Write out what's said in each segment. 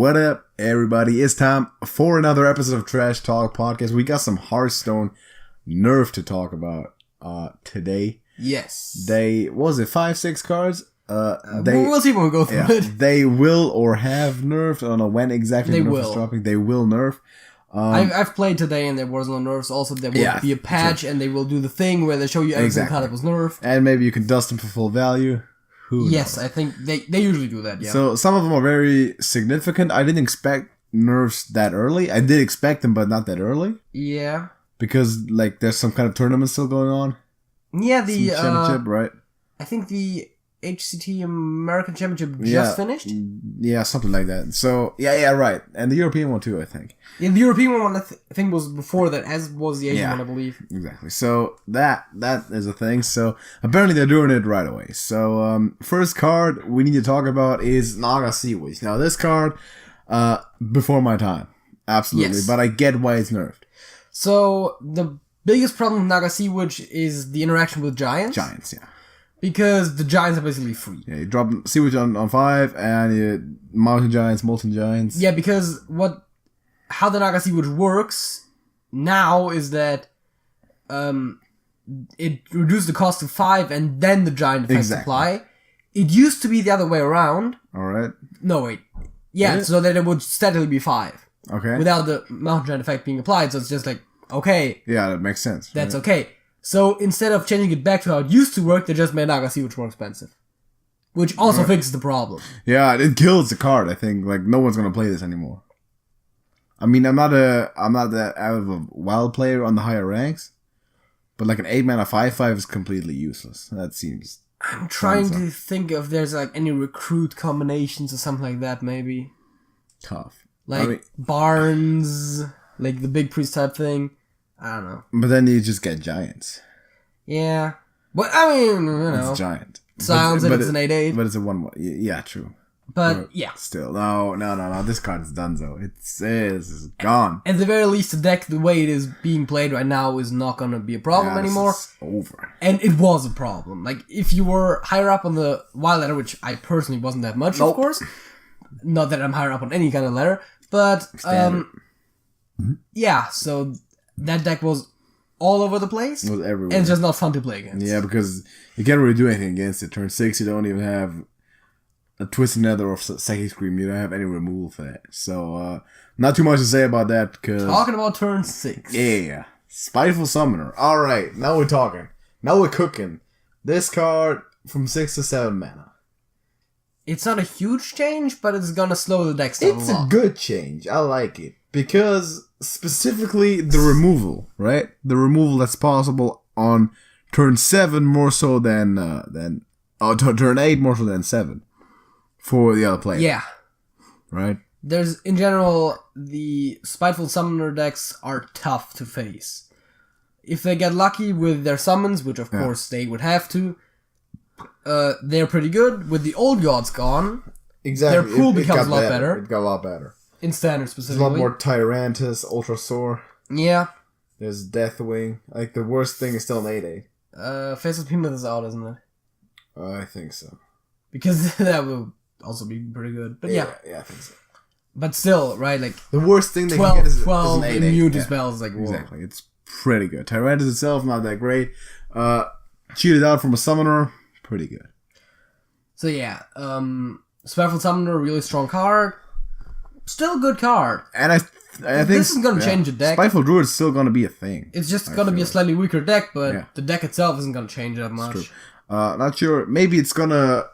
What up, everybody? It's time for another episode of Trash Talk Podcast. We got some Hearthstone Nerf to talk about today. Yes. What was it, 5-6 cards? We'll see when we go through it. They will or have nerfed. I don't know when exactly the nerf is dropping. They will nerf. I've played today and there was no nerfs. Also, there will be a patch and they will do the thing where they show you every card that was nerfed. And maybe you can dust them for full value. Yes, I think they usually do that, yeah. So some of them are very significant. I didn't expect nerfs that early. I did expect them, but not that early. Yeah. Because, like, there's some kind of tournament still going on. Yeah, the... championship, right? I think the HCT American Championship just finished? Yeah, something like that. So, yeah, right. And the European one too, I think. Yeah, the European one, I think, was before that, as was the Asian one, I believe. Exactly. So, that is a thing. So, apparently they're doing it right away. So, first card we need to talk about is Naga Sea Witch. Now, this card, before my time. Absolutely. Yes. But I get why it's nerfed. So, the biggest problem with Naga Sea Witch is the interaction with giants. Giants, yeah. Because the giants are basically free. Yeah, you drop Sea Witch on 5, and you mountain giants, molten giants. Yeah, because how the Naga Sea Witch works now is that it reduces the cost to 5, and then the giant effects apply. It used to be the other way around. Alright. No, wait. Yeah, so that it would steadily be 5. Okay. Without the mountain giant effect being applied, so it's just like, okay. Yeah, that makes sense. That's okay. So, instead of changing it back to how it used to work, they just made Naga Sea Witch more expensive. Which also fixes the problem. Yeah, it kills the card, I think. Like, no one's gonna play this anymore. I mean, I'm not that out of a wild player on the higher ranks. But like an 8-mana 5/5 is completely useless. That seems... I'm trying to think if there's like any recruit combinations or something like that, maybe. Tough. Like, Barnes, like the big priest type thing. I don't know. But then you just get giants. Yeah. But, I mean, you know. It's giant. Sounds like it's an 8/8. But it's a 1/1. Yeah, true. But, yeah. Still. No. This card is done, though. It's gone. At the very least, the deck, the way it is being played right now, is not going to be a problem anymore. It's over. And it was a problem. Like, if you were higher up on the wild ladder, which I personally wasn't that much, of course. Not that I'm higher up on any kind of ladder. But, yeah, so... That deck was all over the place. It was everywhere. And it's just not fun to play against. Yeah, because you can't really do anything against it. Turn 6, you don't even have a Twisted Nether or Psychic Scream. You don't have any removal for that. So, not too much to say about that. Because talking about turn 6. Yeah. Spiteful Summoner. Alright, now we're talking. Now we're cooking. This card from 6 to 7 mana. It's not a huge change, but it's gonna slow the deck down a lot. It's a good change. I like it. Because... Specifically, the removal, right? The removal that's possible on turn 7 more so than turn 8 more so than 7 for the other player. Yeah. Right? There's, in general, the Spiteful Summoner decks are tough to face. If they get lucky with their summons, which of course they would have to, they're pretty good. With the old gods gone, their pool becomes a lot better. It got a lot better. In standard, specifically. There's a lot more Tyrantus, Ultra Sore. Yeah. There's Deathwing. Like, the worst thing is still an 8/8. Faceless Behemoth is out, isn't it? I think so. Because that would also be pretty good. But yeah. Yeah, I think so. But still, right, like... The worst thing they can get is 12 an 8/8. immune to spells, like, whoa. Exactly. It's pretty good. Tyrantus itself, not that great. Cheated out from a Summoner, pretty good. So yeah, Spiteful Summoner, really strong card. Still a good card. And I think this is going to change the deck. Spiteful Druid is still going to be a thing. It's just going to be a slightly weaker deck, but the deck itself isn't going to change that much. Not sure. Maybe it's going to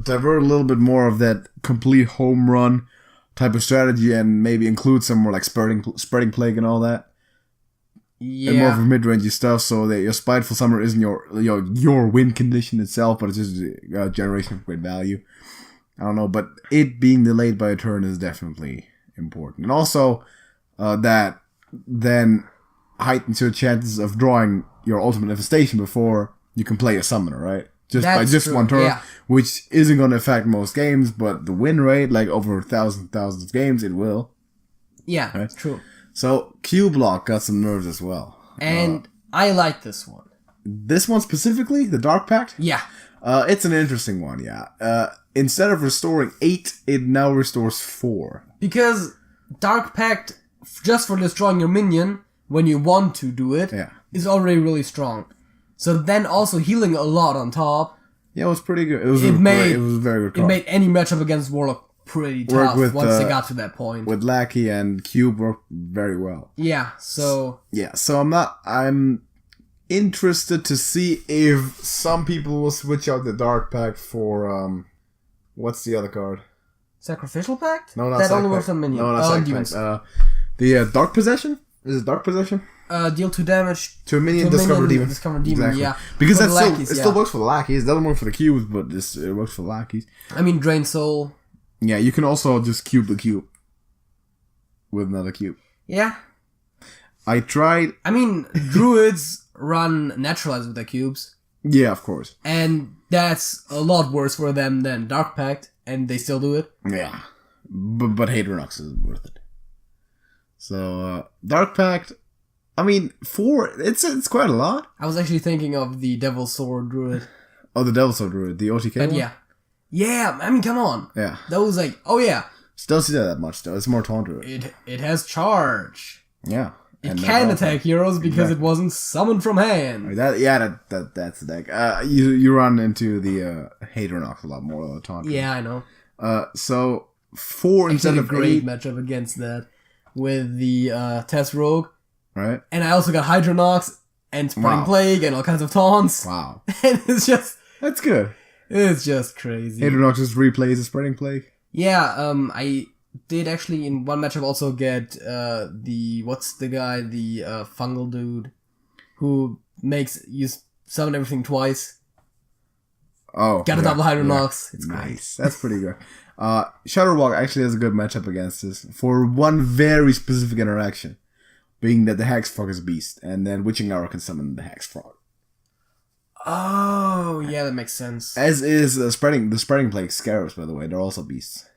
divert a little bit more of that complete home run type of strategy and maybe include some more like spreading plague and all that. Yeah. And more of a mid-rangey stuff so that your Spiteful Summoner isn't your win condition itself, but it's just a generation of great value. I don't know, but it being delayed by a turn is definitely important. And also, that then heightens your chances of drawing your ultimate infestation before you can play a summoner, right? Just one turn, which isn't going to affect most games, but the win rate, like over thousands of games, it will. Yeah, right? True. So, Q-Block got some nerves as well. And I like this one. This one specifically? The Dark Pact? Yeah. It's an interesting one, yeah. Instead of restoring 8, it now restores 4. Because Dark Pact, just for destroying your minion, when you want to do it, is already really strong. So then also healing a lot on top. Yeah, it was pretty good. It was a very good card. It made any matchup against Warlock pretty tough once they got to that point. With Lackey and Cube worked very well. Yeah, so... Yeah, so I'm interested to see if some people will switch out the Dark Pact for, what's the other card? Sacrificial Pact? No, not that Sac only Pact. works on minions. No, not Sac Pact. The Dark Possession? Is it Dark Possession? Deal 2 damage to a minion, discover demon. Exactly. Yeah. Because that's still works for the lackeys. It doesn't work for the cubes, but it works for the lackeys. I mean, Drain Soul. Yeah, you can also just cube the cube with another cube. Yeah. I tried. I mean, druids run Naturalize with their cubes. Yeah, of course. And that's a lot worse for them than Dark Pact, and they still do it. Yeah. But Hadronox is worth it. So, Dark Pact, I mean, 4, it's quite a lot. I was actually thinking of the Devil Sword Druid. Oh, the Devil Sword Druid, the OTK one? Yeah. Yeah, I mean, come on. Yeah. That was like, oh yeah. Still see that much, though. It's more taunt druid. It has charge. Yeah. It can attack heroes because it wasn't summoned from hand. That's the deck. You run into the Hadronox a lot more than the taunt. Yeah, I know. So 4 instead of 8. Great matchup against that with the Test Rogue. Right. And I also got Hydronox and Spreading Plague and all kinds of taunts. Wow. And it's just... That's good. It's just crazy. Hadronox just replays the Spreading Plague. Yeah, I did actually in one matchup also get what's the guy, the fungal dude who makes you summon everything twice. Oh, got a double Hydronox. Yeah. It's nice. That's pretty good. Shadowwalk actually has a good matchup against this for one very specific interaction, being that the Hex Frog is a beast, and then Witching Hour can summon the Hex Frog. Oh, yeah, that makes sense. As is the Spreading Plague Scarabs, by the way. They're also beasts.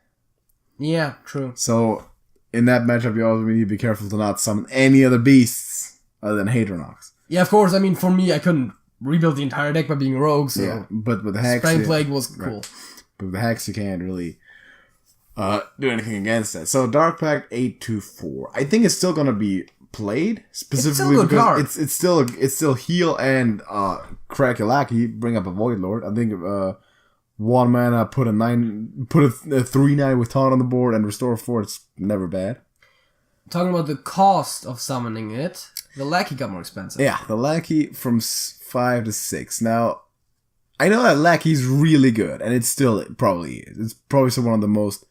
Yeah, true. So, in that matchup, you also need to be careful to not summon any other beasts other than Hadronox. Yeah, of course. I mean, for me, I couldn't rebuild the entire deck by being a rogue, so... Yeah, but with the Hex... Spreading Plague was cool. Right. But with the Hex, you can't really do anything against that. So, Dark Pact 8-4. I think it's still going to be played, specifically because it's still heal and crack your lackey, bring up a Void Lord. I think 1 mana, put a 3/9 with taunt on the board and restore 4. It's never bad. Talking about the cost of summoning it, the lackey got more expensive. Yeah, the lackey from 5 to 6. Now, I know that lackey's really good, and it probably is. It's probably still one of the most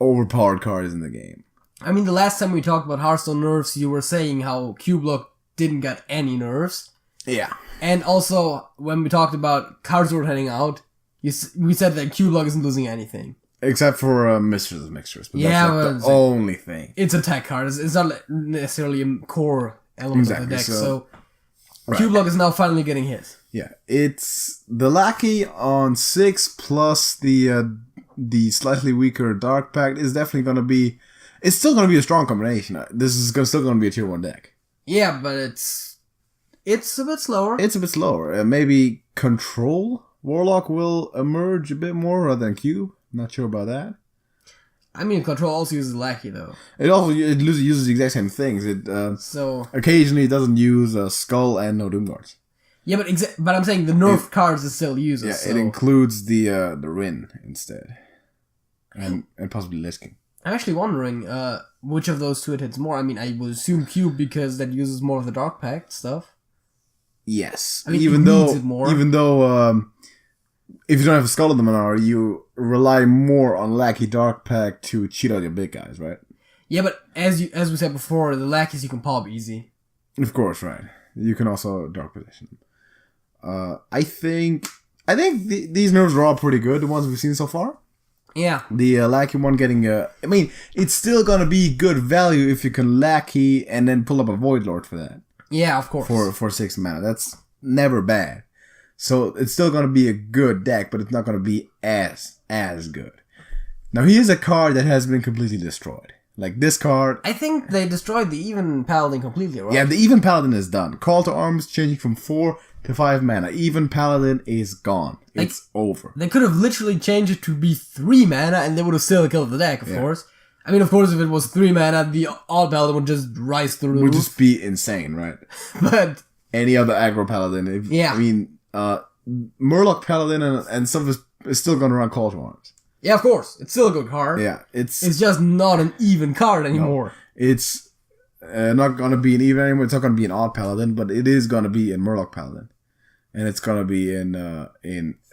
overpowered cards in the game. I mean, the last time we talked about Hearthstone Nerfs, you were saying how Q-Block didn't get any nerfs. Yeah. And also, when we talked about cards were heading out, we said that Q-Block isn't losing anything. Except for Mistress of Mixtures. But yeah, that's the only thing. It's a tech card. It's not necessarily a core element of the deck. So Q-Block is now finally getting hit. Yeah. It's the lackey on 6 plus the slightly weaker Dark Pact is definitely going to be... It's still going to be a strong combination. This is still going to be a tier 1 deck. Yeah, but it's a bit slower. It's a bit slower. Maybe Control Warlock will emerge a bit more rather than Cube. Not sure about that. I mean, Control also uses Lackey, though. It uses the exact same things. So occasionally it doesn't use Skull and no Doom Guards. Yeah, but I'm saying the nerf cards it still uses. Yeah, so. It includes the Rin instead. And possibly Lich King. I'm actually wondering which of those two it hits more. I mean, I would assume Cube because that uses more of the Dark Pact stuff. Yes. I mean, even though if you don't have a Skull of the Minar, you rely more on Lackey Dark Pact to cheat out your big guys, right? Yeah, but as we said before, the Lackeys you can pop easy. Of course, right. You can also Dark Position. I think these nerfs are all pretty good, the ones we've seen so far. Yeah. The Lackey one getting I mean, it's still gonna be good value if you can Lackey and then pull up a Void Lord for that. Yeah, of course. For 6 mana. That's never bad. So it's still gonna be a good deck, but it's not gonna be as good. Now here's a card that has been completely destroyed. Like this card. I think they destroyed the Even Paladin completely, right? Yeah, the Even Paladin is done. Call to Arms changing from 4 to 5 mana. Even Paladin is gone. It's over. They could have literally changed it to be 3 mana and they would have still killed the deck, of course. I mean, of course, if it was 3 mana, the All Paladin would just rise through the roof. Would just be insane, right? But any other aggro Paladin. I mean, Murloc Paladin and stuff is still going to run Call to Arms. Yeah, of course. It's still a good card. Yeah, it's just not an even card anymore. No, it's not going to be an even anymore. It's not going to be an Odd Paladin, but it is going to be in Murloc Paladin. And it's going to be in the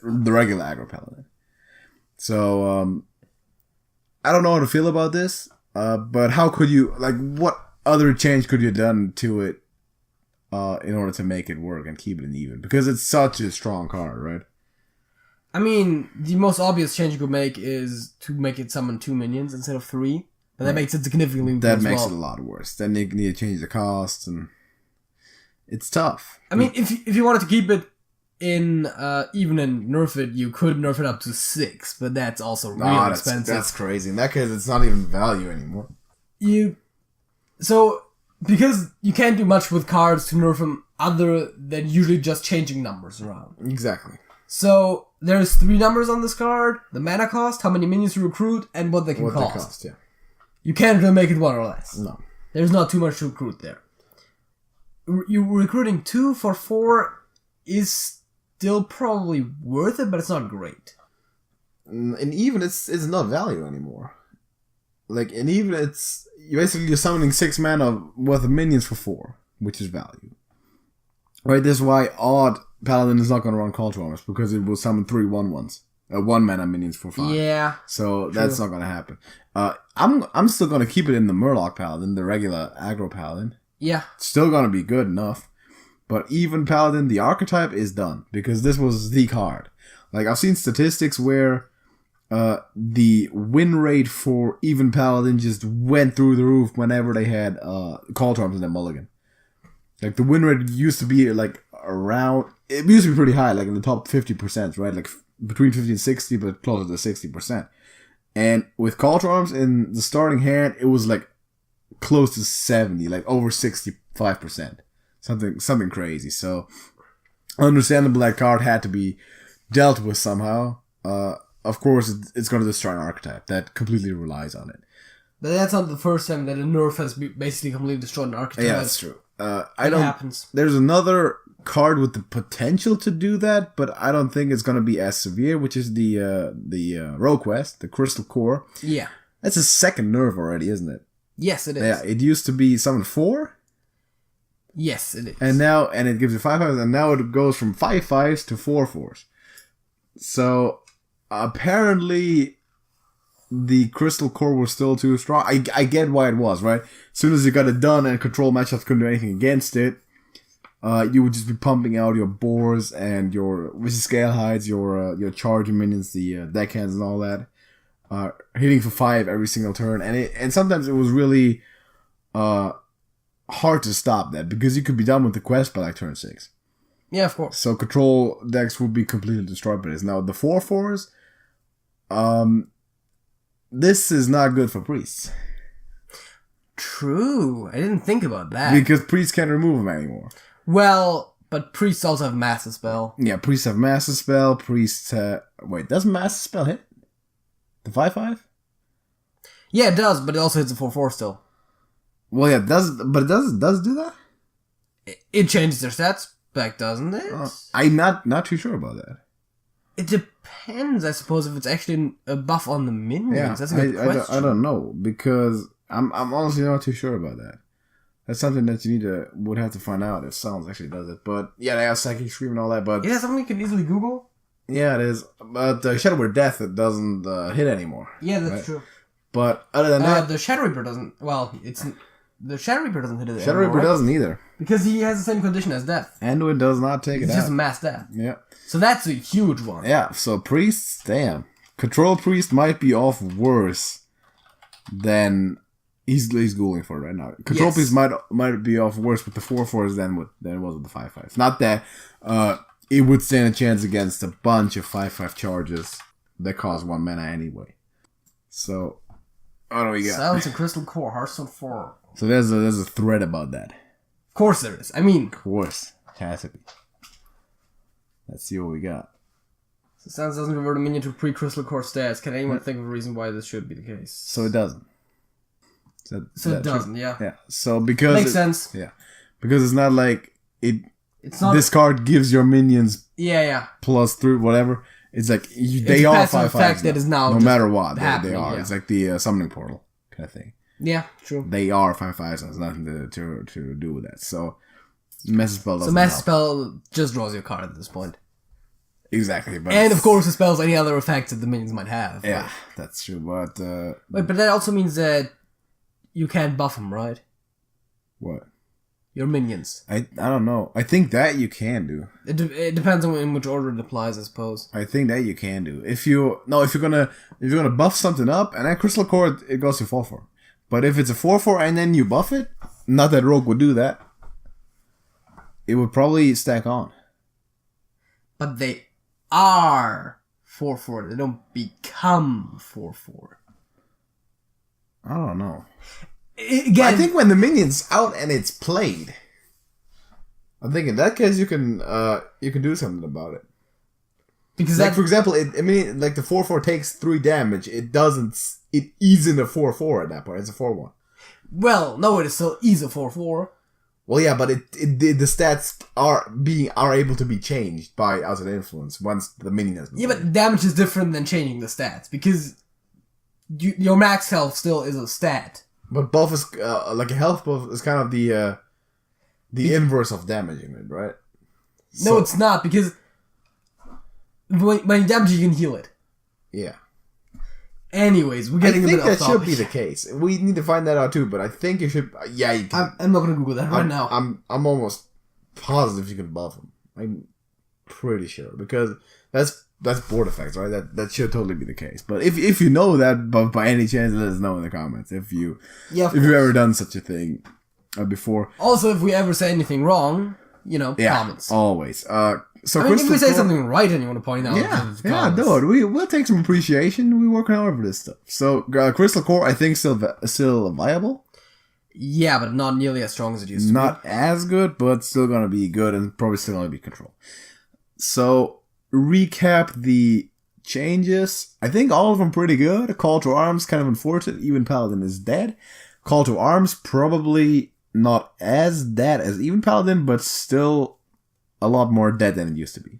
regular aggro Paladin. So, I don't know how to feel about this, but how could you, like, what other change could you have done to it in order to make it work and keep it an even? Because it's such a strong card, right? I mean, the most obvious change you could make is to make it summon 2 minions instead of 3. But that makes it significantly worse. That makes it a lot worse. Then you need to change the cost, and it's tough. I mean, if you wanted to keep it in even and nerf it, you could nerf it up to 6, but that's also really expensive. That's crazy. In that case, it's not even value anymore. So because you can't do much with cards to nerf them other than usually just changing numbers around. Exactly. So there's 3 numbers on this card: the mana cost, how many minions you recruit, and what they can cost. Yeah. You can't really make it 1 or less. No. There's not too much to recruit there. You recruiting 2 for 4 is still probably worth it, but it's not great. And even it's not value anymore. Like, and even you're summoning 6 mana worth of minions for 4, which is value. Right, this is why Odd Paladin is not going to run Call to Arms, because it will summon 3 1/1s. 1 mana minions for 5. Yeah. So that's not going to happen. I'm still going to keep it in the Murloc Paladin, the regular aggro Paladin. Yeah. It's still going to be good enough. But even Paladin, the archetype is done, because this was the card. Like, I've seen statistics where the win rate for even Paladin just went through the roof whenever they had Call to Arms in their mulligan. Like, the win rate used to be like around, it used to be pretty high, like in the top 50%, right? Like between 50 and 60, but closer to 60%. And with Call to Arms in the starting hand, it was like close to 70, like over 65%. Something crazy. So, understandable that card had to be dealt with somehow. Of course, it's going to destroy an archetype that completely relies on it. But that's not the first time that a nerf has basically completely destroyed an archetype. Yeah, that's true. It happens. There's another card with the potential to do that, but I don't think it's going to be as severe, which is the Rogue Quest, the Crystal Core. Yeah. That's a second nerf already, isn't it? Yes, it is. Yeah, it used to be summon 4. Yes, it is. And it gives you 5/5s, and now it goes from 5/5s to 4/4s. So apparently the Crystal Core was still too strong. I get why it was, right? As soon as you got it done and control matchups couldn't do anything against it, you would just be pumping out your boars and your scale hides, your charging minions, the deckhands and all that, hitting for 5 every single turn, and sometimes it was really hard to stop that, because you could be done with the quest by like turn 6. Yeah, of course. So control decks would be completely destroyed by this. Now the 4/4s, this is not good for priests. True. I didn't think about that. Because priests can't remove them anymore. Well, but priests also have Master Spell. Yeah, priests have Master Spell. Priests wait, does Master Spell hit the 5/5? Yeah, it does, but it also hits a 4/4 still. Well, yeah, it does do that? It changes their stats back, doesn't it? I'm not too sure about that. It depends, I suppose, if it's actually a buff on the minions. Yeah, that's a good question. I don't know, because I'm honestly not too sure about that. That's something that you would have to find out if Sounds actually does it. But yeah, they have Psychic Scream and all that. But yeah, something you can easily Google. Yeah, it is. But Shadow Word Death, it doesn't hit anymore. Yeah, that's true. But other than that, the Shadow Reaper doesn't. Well, the Shadow Reaper doesn't hit it. Shadow Reaper doesn't either, because he has the same condition as Death. Anduin does not take it out. It's just mass death. Yeah. So that's a huge one. Yeah. So priests, damn, Control Priest might be off worse than he's ghouling for it right now. Control Priest might be off worse with the 4/4s than it was with the 5/5s. Not that it would stand a chance against a bunch of 5/5 charges that cost 1 mana anyway. So What do we got? Silence and Crystal Core, Hearthstone 4. So there's a thread about that. Of course there is. I mean... Of course. Has to be. Let's see what we got. So Silence doesn't revert a minion to pre-Crystal Core stats. Can anyone think of a reason why this should be the case? So it doesn't. So it doesn't, yeah. Yeah. So because... Makes sense. Yeah. Because it's not like it's not... This card gives your minions... Yeah. +3, whatever. It's like, they are 5/5s that is now no matter what, they are. Yeah. It's like the summoning portal kind of thing. Yeah, true. They are 5/5s, and there's nothing to do with that. So, Master Spell doesn't Master help. Spell just draws your card at this point. Exactly. But and of course, it spells any other effects that the minions might have. Yeah, that's true, but... Wait, but that also means that you can't buff them, right? What? Your minions. I don't know. I think that you can do. It depends on in which order it applies, I suppose. I think that you can do. If you're gonna buff something up, and then Crystal Core, it goes to 4/4. But if it's a 4/4 and then you buff it, not that Rogue would do that. It would probably stack on. But they are 4/4. They don't become 4/4. I don't know. Again, I think when the minion's out and it's played, I think in that case you can do something about it. Because like for example, like the 4/4 takes 3 damage. It isn't a 4/4 at that point. It's a 4/1. Well, no, it still is a 4/4. Well, yeah, but the stats are able to be changed by outside influence once the minion has been played. But damage is different than changing the stats because your max health still is a stat. But buff is like a health buff is kind of the inverse of damaging it, right? No, it's not, because when you damage you can heal it. Yeah. Anyways, we're getting a bit off topic. I think that should be the case. We need to find that out too, but I think you should. Yeah, you can. I'm not gonna Google that right now. I'm almost positive you can buff them. I'm pretty sure, because that's board effects, right? That should totally be the case. But if you know that, but by any chance, let us know in the comments if you've ever done such a thing before. Also, if we ever say anything wrong, comments. Always. So if we say something right and you want to point out, dude, we'll take some appreciation. We're working hard for this stuff. So Crystal Core, I think, still viable. Yeah, but not nearly as strong as it used to be. Not as good, but still gonna be good, and probably still gonna be control. So recap the changes. I think all of them pretty good. Call to Arms, kind of unfortunate. Even Paladin is dead. Call to Arms, probably not as dead as Even Paladin, but still a lot more dead than it used to be.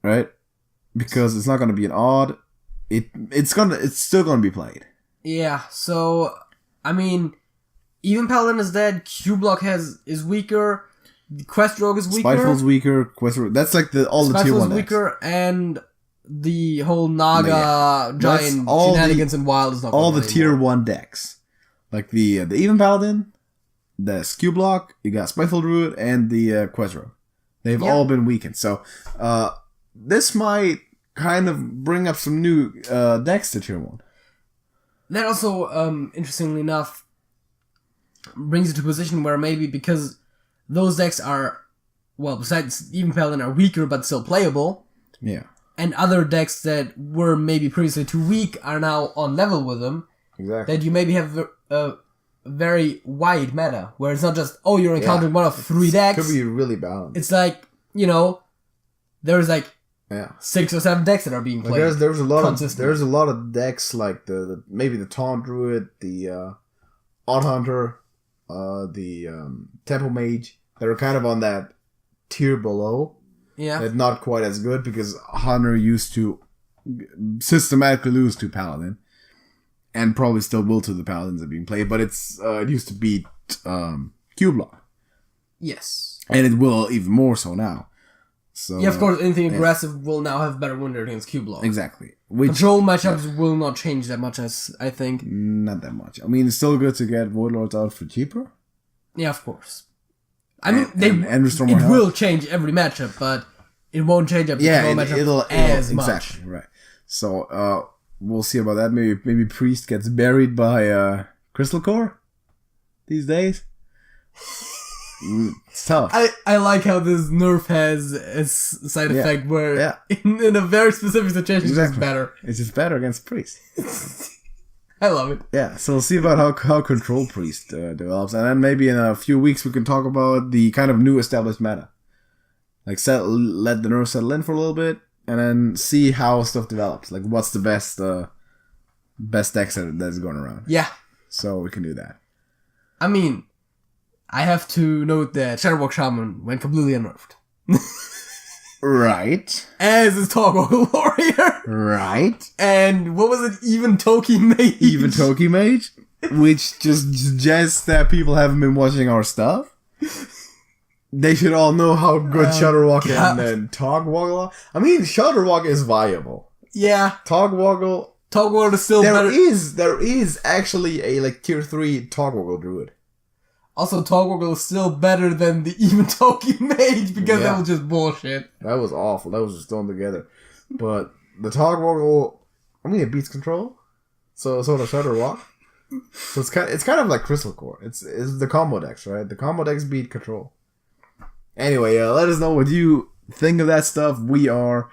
Right? Because it's not going to be an odd. It's still going to be played. Yeah, so, I mean, Even Paladin is dead, Q-Block is weaker, Quest Rogue is weaker. Spiteful's weaker, Quest Rogue. That's like all the tier 1 decks. Weaker, and the whole Naga giant shenanigans and Wild is not all the tier 1 decks. Like the Even Paladin, the Skew Block, you got Spiteful Druid, and the Quest Rogue. They've all been weakened. So this might kind of bring up some new decks to tier 1. That also, interestingly enough, brings you to a position where maybe because those decks are, well, besides Even Paladin, are weaker but still playable. Yeah. And other decks that were maybe previously too weak are now on level with them. Exactly. That you maybe have a very wide meta, where it's not just, you're encountering one of 3 decks. It could be really balanced. It's like, there's like 6 or 7 decks that are being played. Like there's a lot of decks like maybe the Taunt Druid, the Odd Hunter, the Temple Mage, that are kind of on that tier below. Yeah. That's not quite as good because Hunter used to systematically lose to Paladin. And probably still will to the Paladins that are being played, but it used to beat Q-Block. Yes. And it will even more so now. So of course, anything aggressive will now have better win rate against Q-Block. Exactly. Control matchups will not change that much, as I think. Not that much. I mean, it's still good to get Void Lords out for cheaper. Yeah, of course. I mean, it will change every matchup, but it won't change every matchup as much. Exactly, right. So, we'll see about that. Maybe Priest gets buried by Crystal Core these days. It's tough. I like how this nerf has a side effect where in a very specific situation it's just better. It's just better against Priest. I love it. Yeah, so we'll see about how Control Priest develops, and then maybe in a few weeks we can talk about the kind of new established meta. Like let the nerfs settle in for a little bit, and then see how stuff develops. Like what's the best decks that's going around. Yeah. So we can do that. I mean, I have to note that Shadowwalk Shaman went completely unnerfed. Right. As is Toggle Warrior. Right. And what was it? Even Toki Mage. Even Toki Mage, which just suggests that people haven't been watching our stuff. They should all know how good Shudderwalk and Togwoggle are. I mean, Shudderwalk is viable. Yeah. Togwoggle is still better. There is actually a tier 3 Togwoggle Druid. Also, Togwoggle is still better than the even Toki Mage because that was just bullshit. That was awful. That was just thrown together. But the Togwoggle, I mean, it beats Control. So does Shudderwalk. So it's kind of like Crystal Core. It's the combo decks, right? The combo decks beat Control. Anyway, let us know what you think of that stuff. We are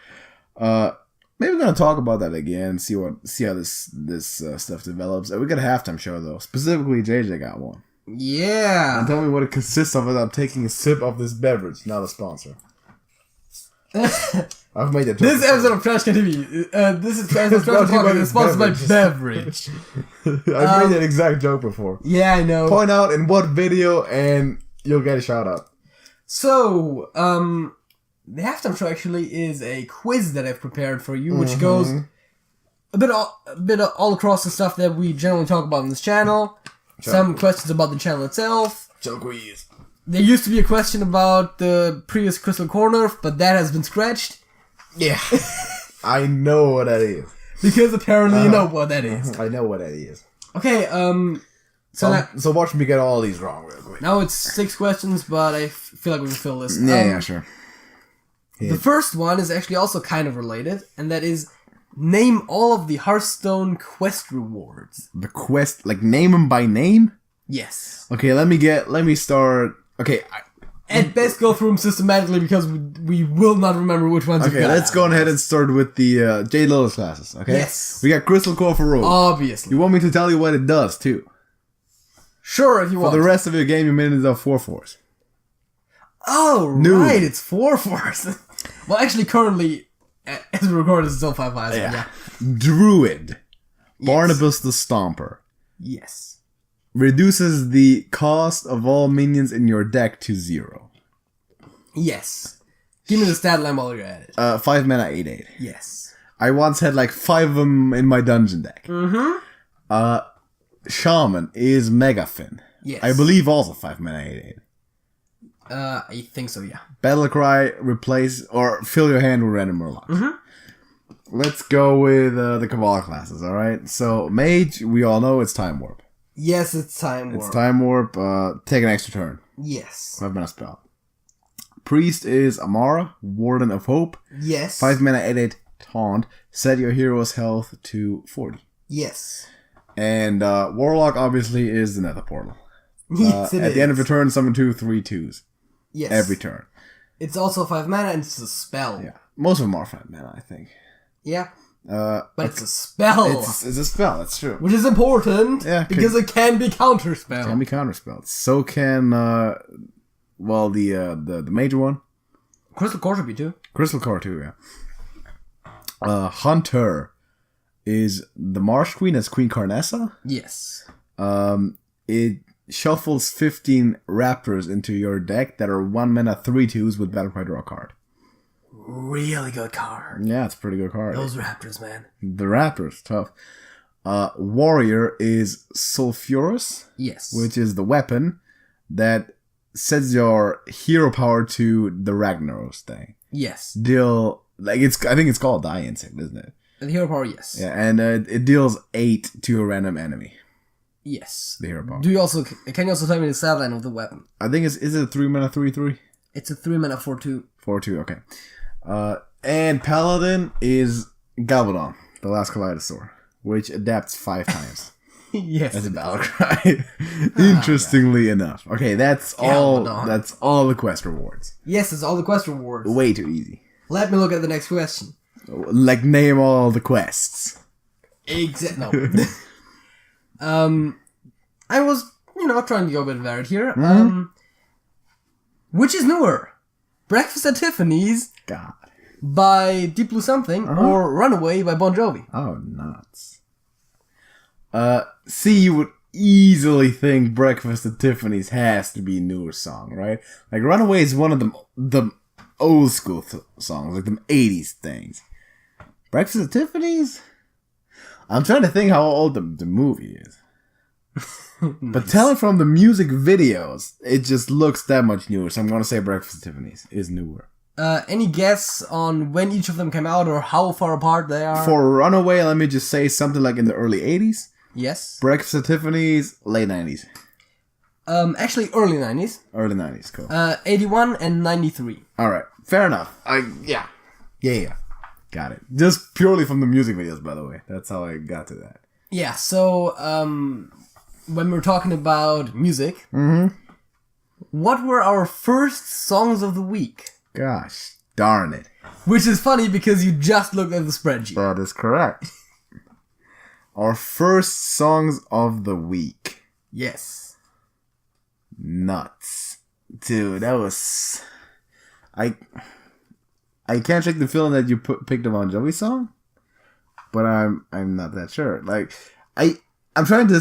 maybe gonna talk about that again. See how this stuff develops. We got a halftime show though. Specifically, JJ got one. Yeah. And tell me what it consists of. As I'm taking a sip of this beverage, not a sponsor. I've made it. This episode of TrashcanTV. This is TrashcanTV. It's sponsored by beverage. I've made that exact joke before. Yeah, I know. Point out in what video, and you'll get a shout out. So, the halftime show actually is a quiz that I've prepared for you, which goes a bit all across the stuff that we generally talk about on this channel. Some questions about the channel itself. Quiz. There used to be a question about the previous Crystal Core nerf, but that has been scratched. Yeah. I know what that is. Because apparently you know what that is. I know what that is. Okay, so watch me get all these wrong real quick. Now it's 6 questions, but I feel like we can fill this. Yeah, sure. The first one is actually also kind of related, and that is name all of the Hearthstone quest rewards. The quest, name them by name? Yes. Okay, let me start. Okay. At best, go through them systematically because we will not remember which ones. Okay, let's go ahead and start with the Jade Lotus classes. Okay. Yes. We got Crystal Core for Rogue. Obviously. You want me to tell you what it does too? Sure, if you want. For the rest of your game, you made it up 4/4. Oh, right, it's 4/4. Well, actually, currently, as we record, it's still 5/5. Yeah. Druid. Yes. Barnabas the Stomper. Yes. Reduces the cost of all minions in your deck to 0. Yes. Give me the stat line while you're at it. 5 mana, 8/8. Yes. I once had 5 of them in my dungeon deck. Shaman is Megafin. Yes. I believe also 5 mana, 8/8. I think so, yeah. Battlecry, replace, or fill your hand with random Murlocs. Let's go with the Kabbalah classes, alright? So, Mage, we all know it's Time Warp. Yes, it's Time Warp. It's Time Warp, take an extra turn. Yes. 5 mana spell. Priest is Amara, Warden of Hope. Yes. 5 mana, 8/8 taunt. Set your hero's health to 40. Yes. And Warlock obviously is the Nether Portal. Yes, at the end of your turn, summon 2 3/2s. Yes. Every turn. It's also 5 mana and it's a spell. Yeah. Most of them are 5 mana, I think. Yeah. But it's a spell. It's a spell, that's true. Which is important. Yeah. Because it can be counterspell. It can be counterspelled. So can, the major one. Crystal Core should be too. Crystal Core too, yeah. Hunter is the Marsh Queen as Queen Carnessa. Yes. It shuffles 15 Raptors into your deck that are 1 mana 3/2s with Battlecry draw a card. Really good card. Yeah, it's a pretty good card. Those Raptors, man. The Raptors, tough. Warrior is Sulfurous. Yes. Which is the weapon that sets your hero power to the Ragnaros thing. Yes. I think it's called Die Insect, isn't it? The hero power, yes. Yeah, and it deals 8 to a random enemy. Yes. The hero power. Can you also tell me the stat line of the weapon? I think is it a 3 mana 3/3? It's a 3 mana 4/2. 4/2, okay. And Paladin is Galvadon, the last Kaleidosaur, which adapts 5 times. Yes. As a battle cry. Interestingly enough. Okay, that's all the quest rewards. Yes, it's all the quest rewards. Way too easy. Let me look at the next question. Name all the quests. No. I was, trying to go a bit varied here. Mm-hmm. Which is newer? Breakfast at Tiffany's God. by Deep Blue Something or Runaway by Bon Jovi? Oh, nuts. See, you would easily think Breakfast at Tiffany's has to be a newer song, right? Like, Runaway is one of the old school songs, like them 80s things. Breakfast at Tiffany's? I'm trying to think how old the movie is. But telling from the music videos, it just looks that much newer. So I'm going to say Breakfast at Tiffany's is newer. Any guess on when each of them came out or how far apart they are? For Runaway, let me just say something like in the early 80s. Yes. Breakfast at Tiffany's, late 90s. Actually, early 90s. Early 90s, cool. 81 and 93. Alright, fair enough. Yeah. Got it. Just purely from the music videos, by the way. That's how I got to that. Yeah, so, when we're talking about music, what were our first songs of the week? Gosh, darn it. Which is funny because you just looked at the spreadsheet. That is correct. Our first songs of the week. Yes. Nuts. Dude, that was... I can't shake the feeling that you picked a Bon Jovi song, but I'm not that sure. Like, I'm trying to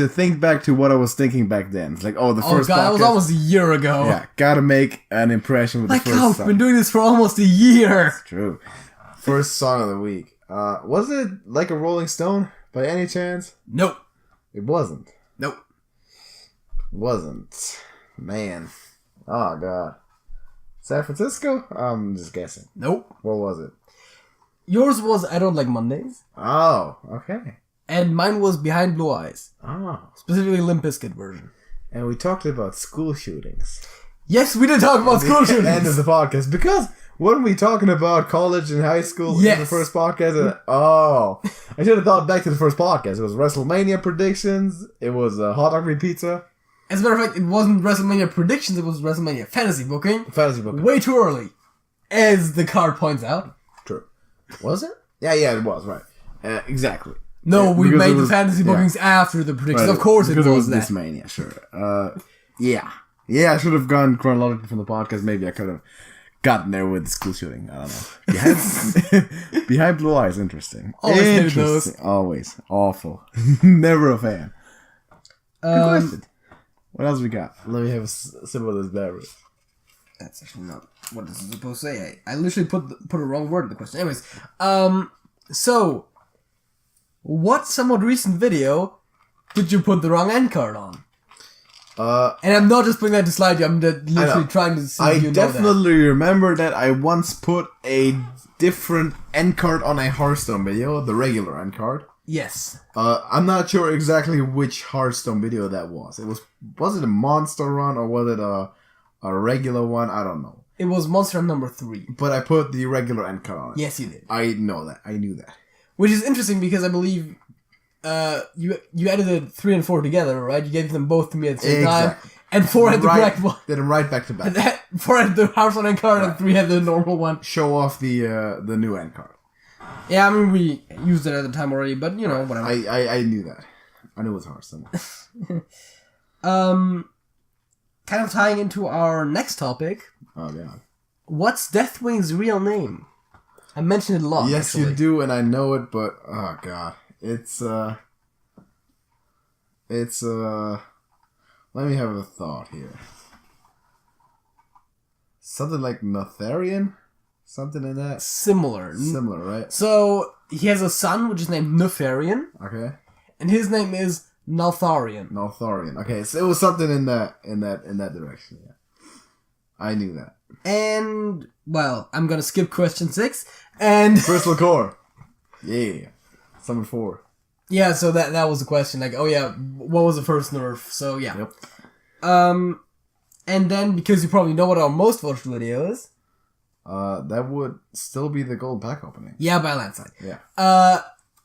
think back to what I was thinking back then. It's like, the first podcast. That was almost a year ago. Yeah, gotta make an impression with the first song. I've been doing this for almost a year. It's true. First song of the week. Was it Like a Rolling Stone by any chance? Nope. It wasn't. Nope. It wasn't. Man. Oh, God. San Francisco? I'm just guessing. Nope. What was it? Yours was I Don't Like Mondays. Oh, okay. And mine was Behind Blue Eyes. Oh. Specifically Limp Bizkit version. And we talked about school shootings. Yes, we did talk about school shootings. End of the podcast. Because weren't we talking about college and high school in the first podcast? I should have thought back to the first podcast. It was WrestleMania predictions. It was Hot Dog Meat Pizza. As a matter of fact, it wasn't WrestleMania predictions, it was WrestleMania fantasy booking. Way too early, as the card points out. True. Was it? Yeah, it was, right. Exactly. No, we made the fantasy bookings after the predictions. Right. Of course it was that. Mania, sure. Yeah, I should have gone chronologically from the podcast. Maybe I could have gotten there with the school shooting. I don't know. Behind Blue Eyes, interesting. Always hated those. Always. Awful. Never a fan. Good question. What else we got? Let me have a sip of this beverage. That's actually not what this is supposed to say. I literally put a wrong word in the question. Anyways, so what somewhat recent video did you put the wrong end card on? And I'm not just putting that to slide you. I'm literally trying to see if you know that. I definitely remember that I once put a different end card on a Hearthstone video, the regular end card. Yes. I'm not sure exactly which Hearthstone video that was. Was it a monster run or was it a regular one? I don't know. It was monster number 3. But I put the regular end card on it. Yes, you did. I know that. I knew that. Which is interesting because I believe you edited 3 and 4 together, right? You gave them both to me at the same time. And 4 had the correct one. Did them right back to back. 4 had the Hearthstone end card and 3 had the normal one. Show off the new end card. Yeah, I mean, we used it at the time already, but, whatever. I knew that. I knew it was Hearthstone. Kind of tying into our next topic. Oh, God. What's Deathwing's real name? I mentioned it a lot, Yes, actually. you do, and I know it, but, oh, God. It's, let me have a thought here. Something like Notharian? Something in that? Similar, right? So, he has a son, which is named Nefarian. Okay. And his name is Naltharian. Okay, so it was something in that direction, yeah. I knew that. And, well, I'm gonna skip question 6. And... Crystal Core. Yeah. Summon 4. Yeah, so that was the question. Like, oh yeah, what was the first nerf? So, yeah. Yep. And then, because you probably know what our most watched video is... that would still be the gold pack opening. Yeah, by a landslide. Yeah.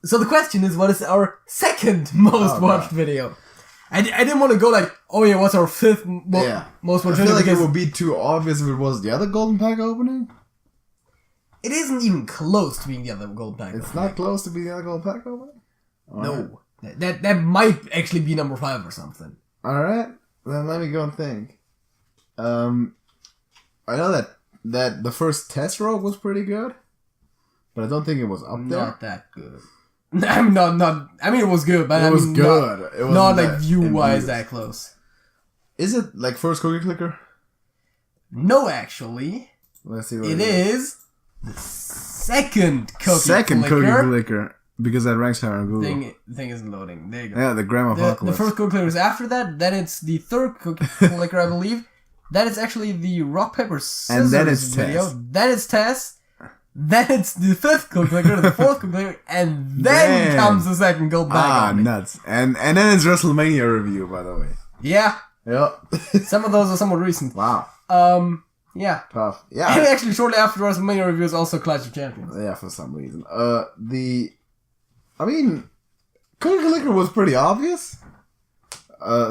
So the question is, what is our second most watched video? I didn't want to go like, oh yeah, what's our 5th most watched video? I feel like it would be too obvious if it was the other golden pack opening. It isn't even close to being the other golden pack. It's not close to being the other golden pack opening? No. That might actually be number 5 or something. Alright, then let me go and think. I know that the first test rogue was pretty good, but I don't think it was up there. Not that good. I mean, it was good, but it was good. Not, it wasn't not like view-wise that close. Is it like first cookie clicker? No, actually. Let's see what it is. The second cookie clicker. Because that ranks higher on Google. The thing isn't loading. There you go. Yeah, the Grandma Apocalypse. The first cookie clicker is after that. Then it's the third cookie clicker, I believe. Then it's actually the rock, paper, scissors and then it's video. Tess. Then it's Tess. Then it's the fifth cookie clicker, the fourth cookie clicker, and then comes the second gold bag. Nuts. And then it's WrestleMania review, by the way. Yeah. Yep. Some of those are somewhat recent. Wow. Yeah. Tough. Yeah. And actually, shortly after WrestleMania review is also Clash of Champions. Yeah, for some reason. I mean, Cookie Clicker was pretty obvious.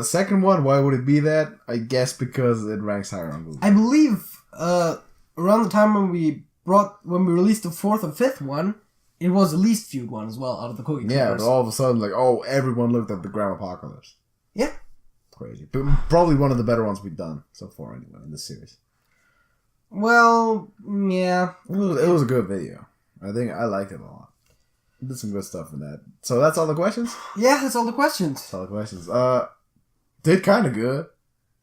Second one, why would it be that? I guess because it ranks higher on Google. I believe around the time when we released the fourth and fifth one, it was the least viewed one as well out of the Cookie Clickers. Yeah, but all of a sudden, everyone looked at the Grandma Apocalypse. Yeah. Crazy. But probably one of the better ones we've done so far anyway in this series. Well, yeah. It was a good video. I think I liked it a lot. Did some good stuff in that. So that's all the questions? Yeah, that's all the questions. That's all the questions. Did kind of good.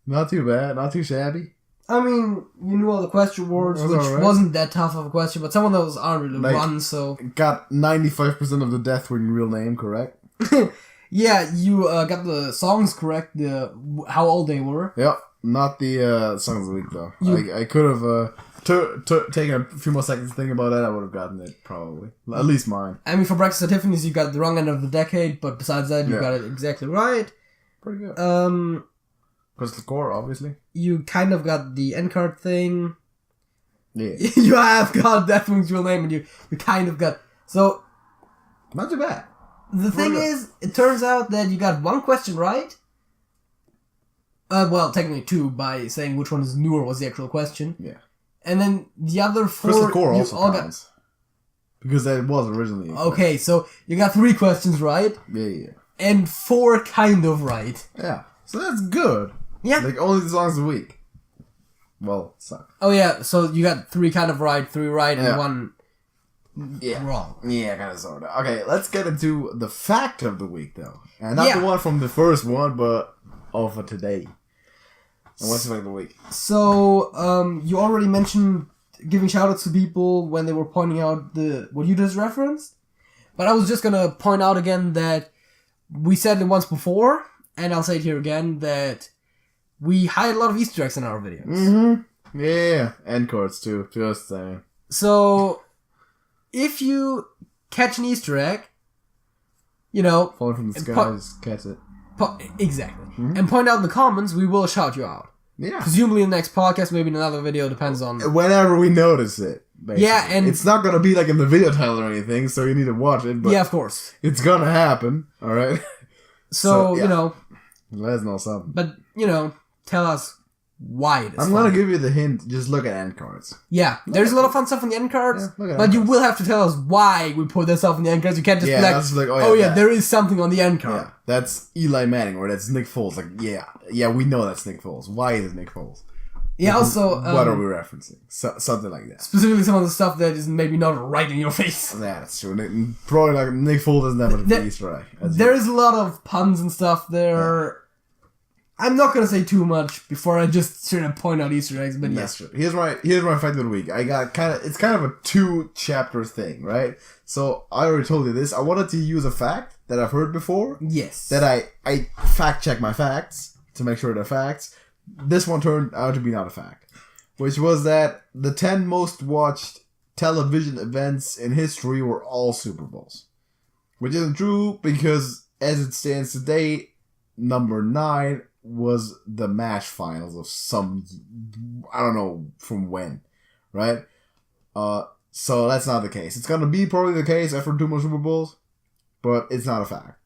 Not too bad. Not too shabby. I mean, you knew all the question words, which wasn't that tough of a question, but some of those aren't really run, so... Got 95% of the death with your real name correct. Yeah, you got the songs correct, how old they were. Yep, not the songs of the week, though. I could have taken a few more seconds to think about that. I would have gotten it, probably. At least mine. I mean, for Breakfast at Tiffany's, you got the wrong end of the decade, but besides that, you got it exactly right. Pretty good. Crystal Core, obviously. You kind of got the end card thing. Yeah. You have got Death Wing's real name, and you kind of got... So... Not too bad. The thing is, it turns out that you got one question right. Well, technically 2 by saying which one is newer was the actual question. Yeah. And then the other 4... Crystal Core also all counts. Because that was originally... Okay, so you got 3 questions right. Yeah. And 4 kind of right. Yeah. So that's good. Yeah. Like, only the songs of the week. Well, suck. Oh, yeah, so you got 3 kind of right, 3 right, and 1 wrong. Yeah, kind of sort of. Okay, let's get into the fact of the week, though. And not the one from the first one, but for today. And what's the fact of the week? So, you already mentioned giving shoutouts to people when they were pointing out what you just referenced. But I was just gonna point out again that we said it once before, and I'll say it here again, that we hide a lot of Easter eggs in our videos. Mm-hmm. Yeah, end cards too, just saying. So, if you catch an Easter egg, falling from the sky, just catch it. Exactly. Mm-hmm. And point out in the comments, we will shout you out. Yeah. Presumably in the next podcast, maybe in another video, depends on... Whenever we notice it, basically. Yeah, and... It's not gonna be like in the video title or anything, so you need to watch it, but... Yeah, of course. It's gonna happen, alright? So, let us know something. But, tell us why it is I'm gonna give you the hint, just look at end cards. Yeah, there's a lot of fun stuff in the end cards, but you will have to tell us why we put that stuff in the end cards. You can't just be like, there is something on the end card. Yeah, that's Eli Manning, or that's Nick Foles. Like, yeah, we know that's Nick Foles. Why is it Nick Foles? Yeah, also... what are we referencing? Something like that. Specifically some of the stuff that is maybe not right in your face. Yeah, that's true. Probably like Nick Foles doesn't have an Easter egg. There is a lot of puns and stuff there. Yeah. I'm not gonna say too much before I just sort of point out Easter eggs, but that's true. Here's my fact of the week. I got it's kind of a 2-chapter thing, right? So I already told you this. I wanted to use a fact that I've heard before. Yes. That I fact check my facts to make sure they're facts. This one turned out to be not a fact, which was that the 10 most watched television events in history were all Super Bowls, which isn't true because as it stands today, number 9 was the MASH finals of some, I don't know from when, right? So that's not the case. It's gonna be probably the case after 2 more Super Bowls, but it's not a fact.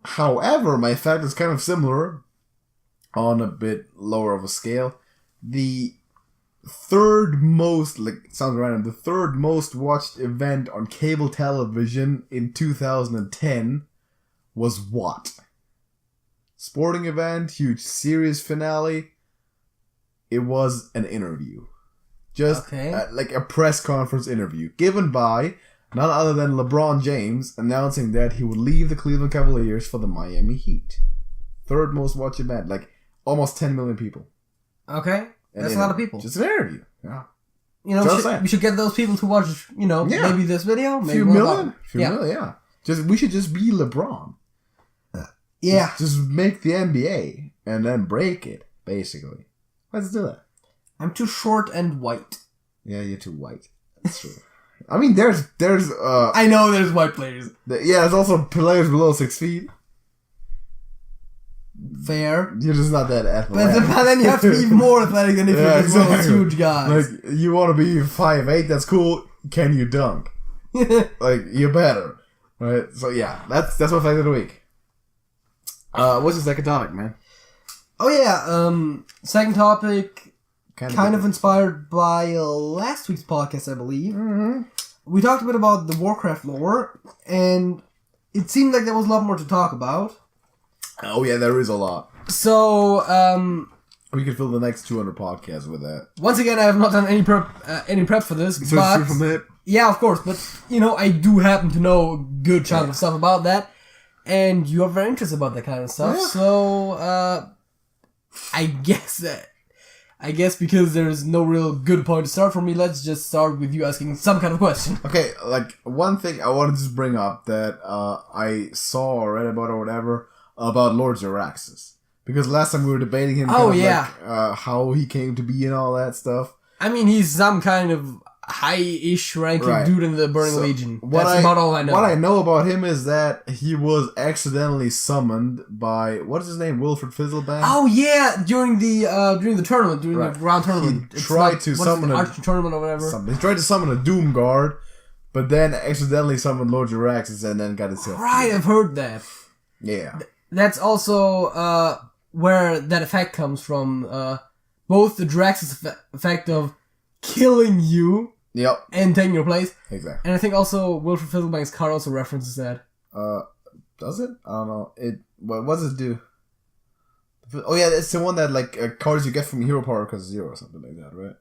However, my fact is kind of similar on a bit lower of a scale. The third most, sounds random, the third most watched event on cable television in 2010 was what? Sporting event, huge series finale. It was an interview. Just like a press conference interview given by none other than LeBron James announcing that he would leave the Cleveland Cavaliers for the Miami Heat. Third most watched event, like almost 10 million people. Okay, that's a lot of people. Just an interview. Yeah. You know, we should get those people to watch, maybe this video. Maybe few million, yeah. We should just be LeBron. Yeah. Just make the NBA and then break it, basically. Let's do that. I'm too short and white. Yeah, you're too white. That's true. I mean, there's I know there's white players. There's also players below 6 feet. Fair. You're just not that athletic. But then you have to be more athletic than if you're just one of those huge guys. Like, you want to be 5'8", that's cool. Can you dunk? Like, you're better. Right? So, yeah. That's my fact of the week. What's the second topic, man? Oh, yeah. Second topic... Kind of inspired by last week's podcast, I believe. Mm-hmm. We talked a bit about the Warcraft lore, and it seemed like there was a lot more to talk about. Oh yeah, there is a lot. So, we could fill the next 200 podcasts with that. Once again, I have not done any prep for this. So but, from it? Yeah, of course, but, I do happen to know a good chunk of stuff about that, and you are very interested about that kind of stuff, so, I guess because there's no real good point to start for me, let's just start with you asking some kind of question. Okay, like, one thing I wanted to just bring up that I saw or read about or whatever, about Lord Jaraxxus. Because last time we were debating him, how he came to be and all that stuff. I mean, he's some kind of high-ish ranking dude in the Burning Legion. That's about all I know. What I know about him is that he was accidentally summoned by, what is his name, Wilfred Fizzlebank? Oh yeah, during the tournament, during the round tournament. He tried to summon Archer tournament or whatever. He tried to summon a Doom Guard, but then accidentally summoned Lord Jaraxxus and then got himself. Right, I've heard that. Yeah. That's also where that effect comes from. Both the Jaraxxus effect of killing you. Yep. And taking your place. Exactly. And I think also Wilfred Fizzlebank's card also references that. Does it? I don't know. What does it do? Oh yeah, it's the one that like cards you get from Hero Power because 0 or something like that, right?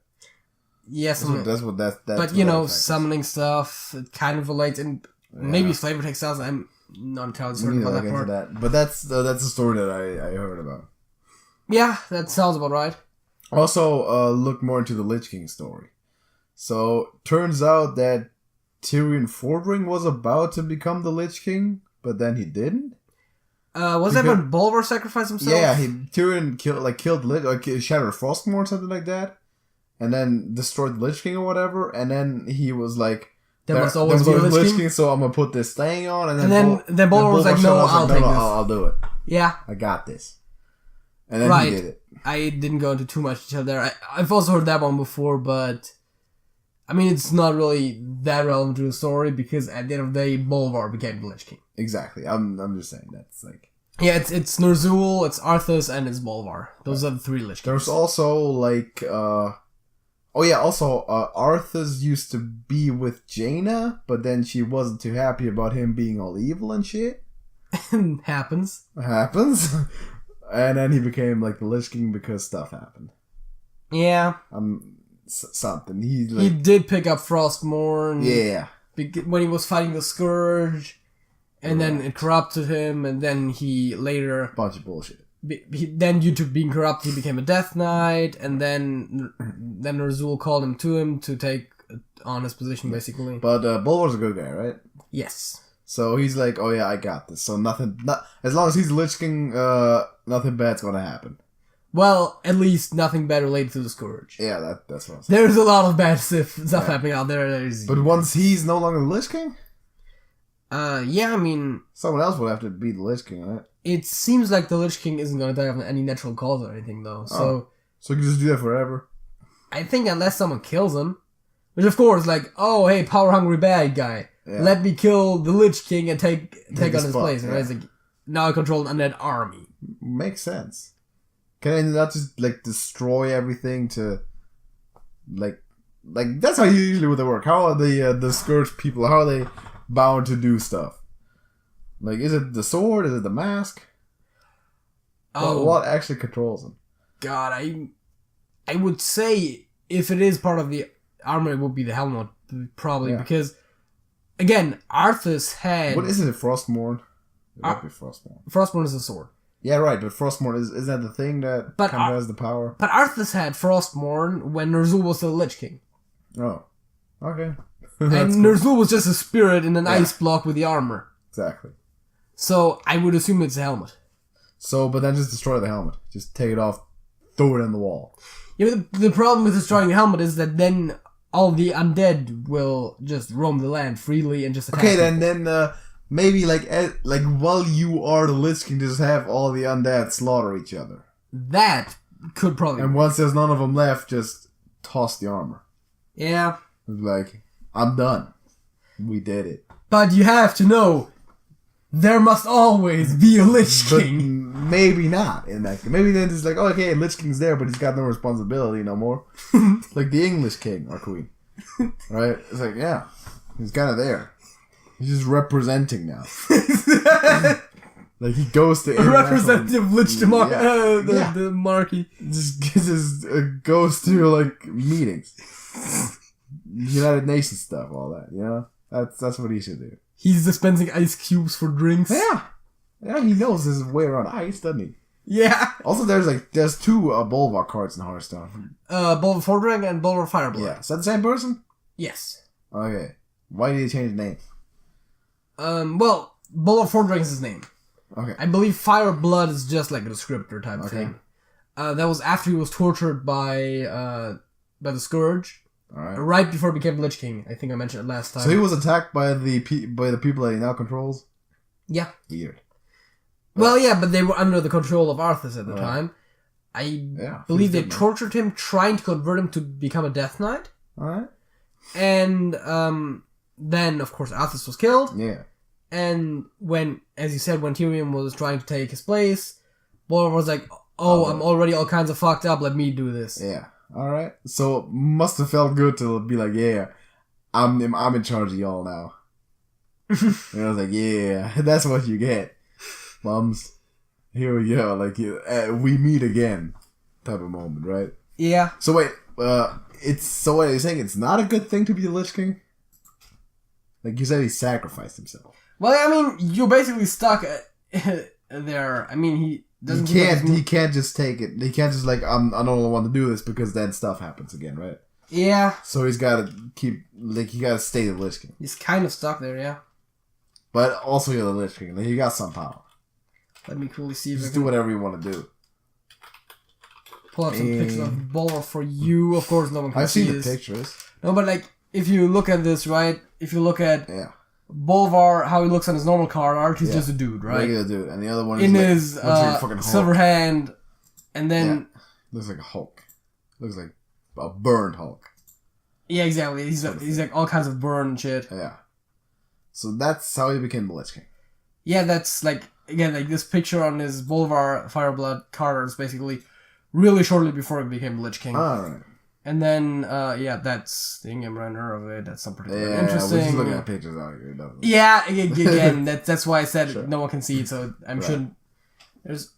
Yes. That's what. But summoning stuff, it kind of relates, and maybe flavor text styles. I'm not entirely certain about that part. But that's the story that I heard about. Yeah, that sounds about right. Also, look more into the Lich King story. So, turns out that Tyrion Fordring was about to become the Lich King, but then he didn't. Was that when Bolvar sacrificed himself? Yeah, Tyrion killed Shattered Frostmourne or something like that, and then destroyed the Lich King or whatever, and then he was like, there must always be a Lich King, so I'm gonna put this thing on, and then Bolvar was like, no, I'll do it. Yeah. I got this. And then he did it. I didn't go into too much detail there. I've also heard that one before, but... I mean, it's not really that relevant to the story because at the end of the day, Bolvar became the Lich King. Exactly. I'm just saying that's like... Yeah, it's Ner'zhul, it's Arthas, and it's Bolvar. Those are the 3 Lich Kings. There's also like... Arthas used to be with Jaina, but then she wasn't too happy about him being all evil and shit. Happens. And then he became like the Lich King because stuff happened. Yeah. Something. He did pick up Frostmourne. Yeah. When he was fighting the Scourge. And then it corrupted him. And then he later... Bunch of bullshit. Then due to being corrupted, he became a Death Knight. And then Ner'zhul called him to take on his position, basically. But Bolvar's a good guy, right? Yes. So he's like, oh yeah, I got this. So as long as he's Lich King, nothing bad's gonna happen. Well, at least nothing bad related to the Scourge. Yeah, that's what I'm saying. There's a lot of bad stuff happening out there. But once he's no longer the Lich King? Yeah, I mean... Someone else would have to be the Lich King, right? It seems like the Lich King isn't going to die of any natural cause or anything, though. So you can just do that forever? I think unless someone kills him. Which, of course, like, oh, hey, power-hungry bad guy. Yeah. Let me kill the Lich King and take on his place. Right? It's like, now I control an undead army. Makes sense. Can I not just, like, destroy everything to, like, that's how usually would they work. How are the Scourge people, how are they bound to do stuff? Like, is it the sword? Is it the mask? Oh, what actually controls him? God, I would say if it is part of the armor, it would be the helmet, probably, because, again, Arthas had... What is it, Frostmourne? It might be Frostmourne. Frostmourne is a sword. Yeah, right, but Frostmourne, is that the thing that kind of has the power? But Arthas had Frostmourne when Ner'zhul was still Lich King. Oh, okay. And Ner'zhul was just a spirit in an ice block with the armor. Exactly. So, I would assume it's a helmet. So, but then just destroy the helmet. Just take it off, throw it in the wall. Yeah, but the problem with destroying the helmet is that then all the undead will just roam the land freely and just attack. Okay, then maybe like while you are the Lich King, just have all the undead slaughter each other. That could probably. And once there's none of them left, just toss the armor. Yeah. Like, I'm done. We did it. But you have to know, there must always be a Lich King. But maybe not in that. Maybe then it's like, oh, okay, Lich King's there, but he's got no responsibility no more. Like the English king or queen, right? It's like, yeah, he's kind of there. He's just representing now. Like he goes to representative Lich the monarchy. Just goes to like meetings, United Nations stuff, all that. You know, that's what he should do. He's dispensing ice cubes for drinks. Yeah, he knows his way around ice, doesn't he? Yeah. Also, there's two Bulwark cards in Hearthstone. Bulwark Fordring and Bulwark Fireblood. Yeah, is that the same person? Yes. Okay. Why did he change the name? Well, Bulwark Fordring is his name. Okay. I believe Fireblood is just like a descriptor type thing. That was after he was tortured by the Scourge. Alright. Right before he became Lich King. I think I mentioned it last time. So he was attacked by the people that he now controls? Yeah. Weird. Well, yeah, but they were under the control of Arthas at the time. I believe they tortured him, trying to convert him to become a Death Knight. Alright. And then, of course, Arthas was killed. Yeah. And when, as you said, when Tyrion was trying to take his place, Bulwark was like, I'm already all kinds of fucked up, let me do this. Yeah. Alright. So, must have felt good to be like, yeah, I'm in charge of y'all now. And I was like, yeah, that's what you get. Bums. Here we go. Like, we meet again. Type of moment, right? Yeah. So wait, so what, you're saying it's not a good thing to be the Lich King? Like you said, he sacrificed himself. Well, I mean, you're basically stuck there. I mean, he doesn't. He can't just take it. He can't just like I don't want to do this because then stuff happens again, right? Yeah. So he's got to keep he got to stay the Lich King. He's kind of stuck there, yeah. But also you're the Lich King. Like, you got some power. Let me quickly see if just do whatever you want to do. Pull up some pictures of Bulwark for you. Of course, no one can I've see seen this. the pictures. No, but like if you look at this, right? If you look at Bolvar, how he looks on his normal card art, he's just a dude, right? Regular dude, and the other one in is his like silver hand, and then looks like a Hulk. Looks like a burned Hulk. Yeah, exactly. He's like all kinds of burn shit. Yeah. So that's how he became the Lich King. Yeah, that's like again like this picture on his Bolvar Fireblood card is basically really shortly before he became Lich King. Alright. And then, that's the in-game render of it. That's some particularly interesting. We're just looking at pictures out here. Yeah, again, that's why I said no one can see it, so I'm sure. There's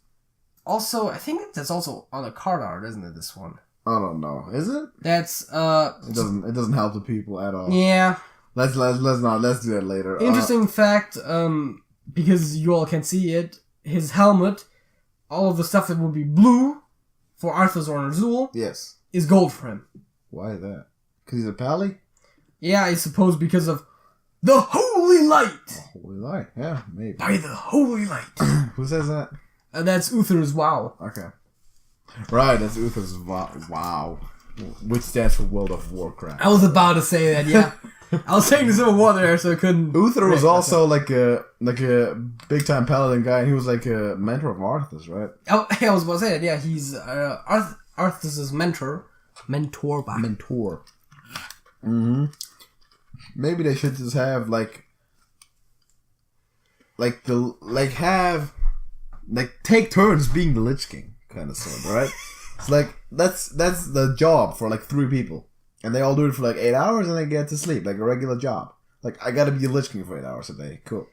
also, I think that's also on the card art, isn't it, this one? I don't know. Is it? That's, It doesn't help the people at all. Yeah. Let's do that later. Interesting fact, because you all can see it, his helmet, all of the stuff that would be blue for Arthas or Ner'zhul. Yes. Is gold for him. Why is that? Because he's a pally? Yeah, I suppose because of the holy light. The holy light, yeah, maybe. By the holy light. Who says that? That's Uther's wow. Okay. Right, that's Uther's wow. Which stands for World of Warcraft. I was about to say that, yeah. I was saying the Civil War there, so I couldn't. Uther was also like a big time paladin guy, and he was like a mentor of Arthas, right? Oh, I was about to say that, yeah. He's Arthas' mentor. Mentor. Mm-hmm. Maybe they should just have take turns being the Lich King, kind of sort, right? It's like that's the job for like 3 people, and they all do it for like 8 hours, and they get to sleep like a regular job. Like I gotta be a Lich King for 8 hours a day. Cool.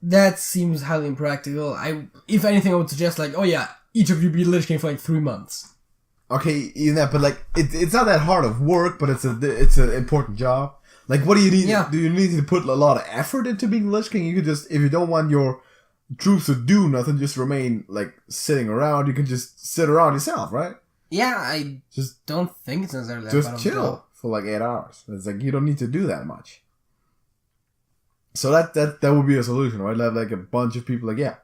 that seems highly impractical. If anything, I would suggest like, oh yeah, each of you be Lich King for like 3 months. Okay, even that, but like it's not that hard of work, but it's an important job. Like, what do you need? Yeah. Do you need to put a lot of effort into being Lich King? You could just, if you don't want your troops to do nothing, just remain like sitting around. You can just sit around yourself, right? Yeah, I Just don't think it's necessarily that just bad of a chill job. for like 8 hours. It's like you don't need to do that much. So that would be a solution, right? Like a bunch of people, like, yeah,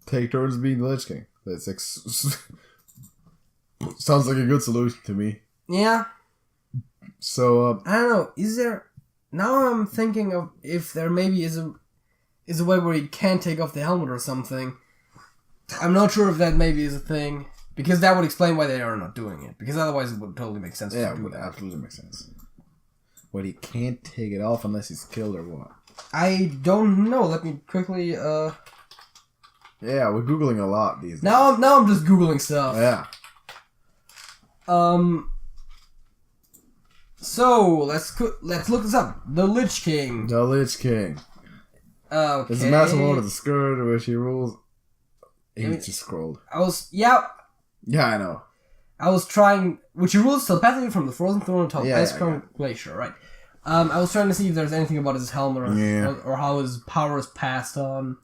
take turns being the Lich King. That's like sounds like a good solution to me. Yeah. So I don't know. Is there? Now I'm thinking of if there maybe is a way where you can take off the helmet or something. I'm not sure if that maybe is a thing, because that would explain why they are not doing it. Because otherwise, it would totally make sense. yeah, to it do would that. absolutely make sense. But he can't take it off unless he's killed or what? I don't know. Let me quickly. Yeah, we're googling a lot these days. Now I'm just googling stuff. Yeah. So let's look this up. The Lich King. The Lich King. Okay. There's a massive lord of the Scourge, which he rules. He just scrolled. Yeah, I know. I was trying, which he rules telepathically from the frozen throne atop Yeah, Ice Crown Glacier, right? I was trying to see if there's anything about his helmet or how his power is passed on.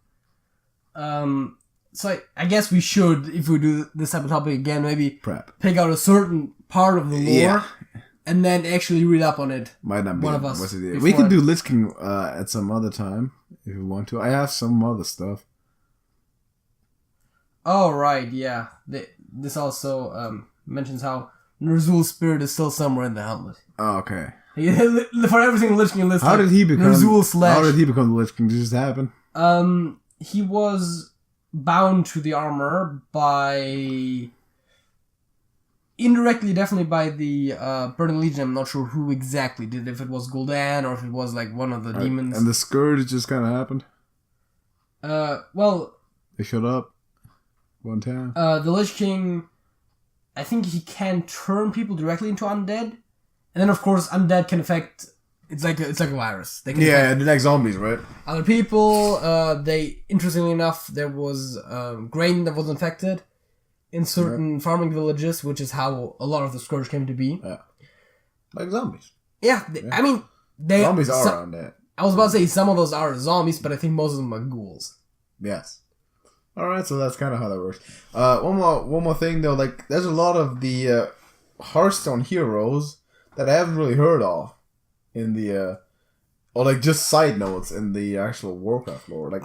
So I guess we should, if we do this type of topic again, maybe pick out a certain part of the lore and then actually read up on it. Might not be one of us. We can do Lich King at some other time if you want to. I have some other stuff. Oh, right, yeah. This also mentions how Ner'zhul's spirit is still somewhere in the helmet. Oh, okay. For everything Lich King lists, How did he become the Lich King? Did it just happen? He was bound to the armor by... Indirectly, definitely by the Burning Legion. I'm not sure who exactly did it. If it was Gul'dan or if it was like one of the demons. And the Scourge just kind of happened? Well... They showed up one time? The Lich King... I think he can turn people directly into undead. And then, of course, undead can affect... It's like a virus. They can they're like zombies, right? Other people, interestingly enough, there was grain that was infected in certain farming villages, which is how a lot of the Scourge came to be. Yeah. Like zombies. Yeah. I mean... Zombies are undead. I was about to say some of those are zombies, but I think most of them are ghouls. Yes. Alright, so that's kind of how that works. One more thing, though. Like, there's a lot of the Hearthstone Heroes that I haven't really heard of in the... or, like, just side notes in the actual Warcraft lore. Like,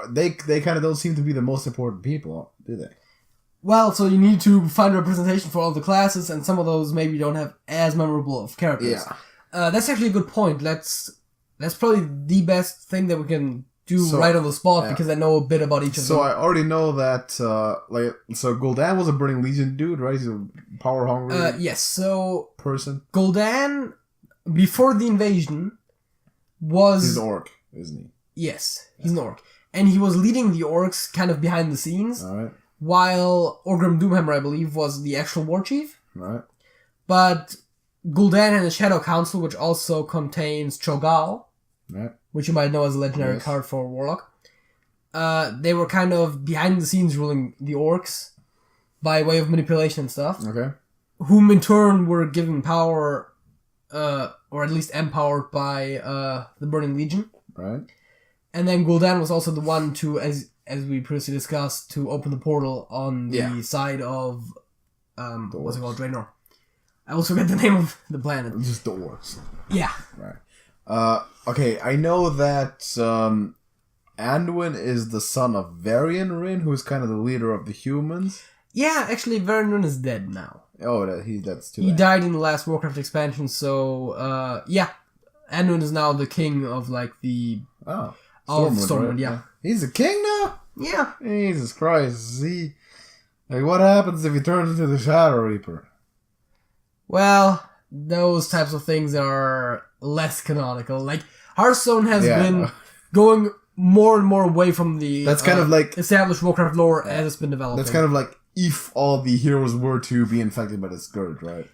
they kind of don't seem to be the most important people, do they? Well, so you need to find representation for all the classes, and some of those maybe don't have as memorable of characters. Yeah. That's actually a good point. That's probably the best thing that we can do right on the spot, because I know a bit about each of them. So I already know that, so Gul'dan was a Burning Legion dude, right? He's a power-hungry yes, so... person. Gul'dan, before the invasion, was... He's an orc, isn't he? Yes, he's an orc. And he was leading the orcs kind of behind the scenes. Alright. While Orgrim Doomhammer, I believe, was the actual war chief. Right. But Gul'dan and the Shadow Council, which also contains Cho'Gall, right, which you might know as a legendary card for Warlock, they were kind of behind the scenes ruling the orcs by way of manipulation and stuff. Okay. Whom in turn were given power, or at least empowered by the Burning Legion. Right. And then Gul'dan was also the one to, as we previously discussed, to open the portal on the side of what's it called, Draenor. I also forget the name of the planet. Just the orcs. Yeah. Right. Okay, I know that Anduin is the son of Varian Rin, who's kind of the leader of the humans. Yeah, actually, Varian Rin is dead now. Oh, that's too bad. He died in the last Warcraft expansion, so, yeah. Anduin is now the king of, like, the... Oh. Stormwind, right? yeah. He's a king now? Yeah. Jesus Christ. Like, what happens if he turns into the Shadow Reaper? Well, those types of things are less canonical. Like, Hearthstone has been going more and more away from the that's kind of like established Warcraft lore as it's been developing. That's kind of like if all the heroes were to be infected by the Scourge, right?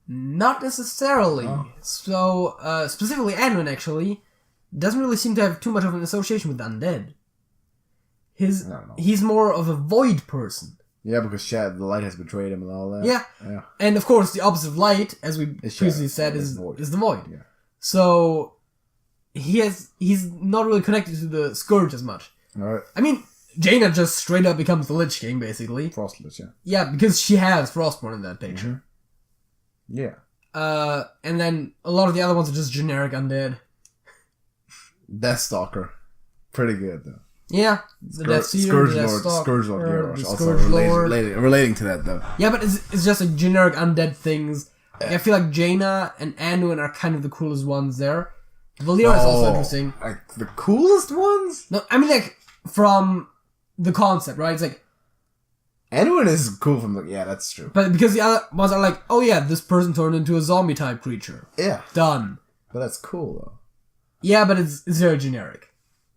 Not necessarily. Oh. So, specifically Anduin, actually, doesn't really seem to have too much of an association with the undead. he's more of a void person. Yeah, because the light has betrayed him and all that. Yeah. And of course, the opposite of light, as we previously said, is the void. Yeah. So he's not really connected to the Scourge as much. Alright. I mean, Jaina just straight up becomes the Lich King, basically. Frost Lich, yeah. Yeah, because she has Frostborn in that picture. Mm-hmm. Yeah. And then a lot of the other ones are just generic undead. Deathstalker. Pretty good, though. Yeah, the Deathseer, Scourge Lord Heroes. Also relating to that, though. Yeah, but it's just like generic undead things. Like, I feel like Jaina and Anduin are kind of the coolest ones there. Valeera is also interesting. Like, the coolest ones? No, I mean, like, from the concept, right? It's like... Anduin is cool from the... Yeah, that's true. But because the other ones are like, oh yeah, this person turned into a zombie-type creature. Yeah. Done. But that's cool, though. Yeah, but it's very generic.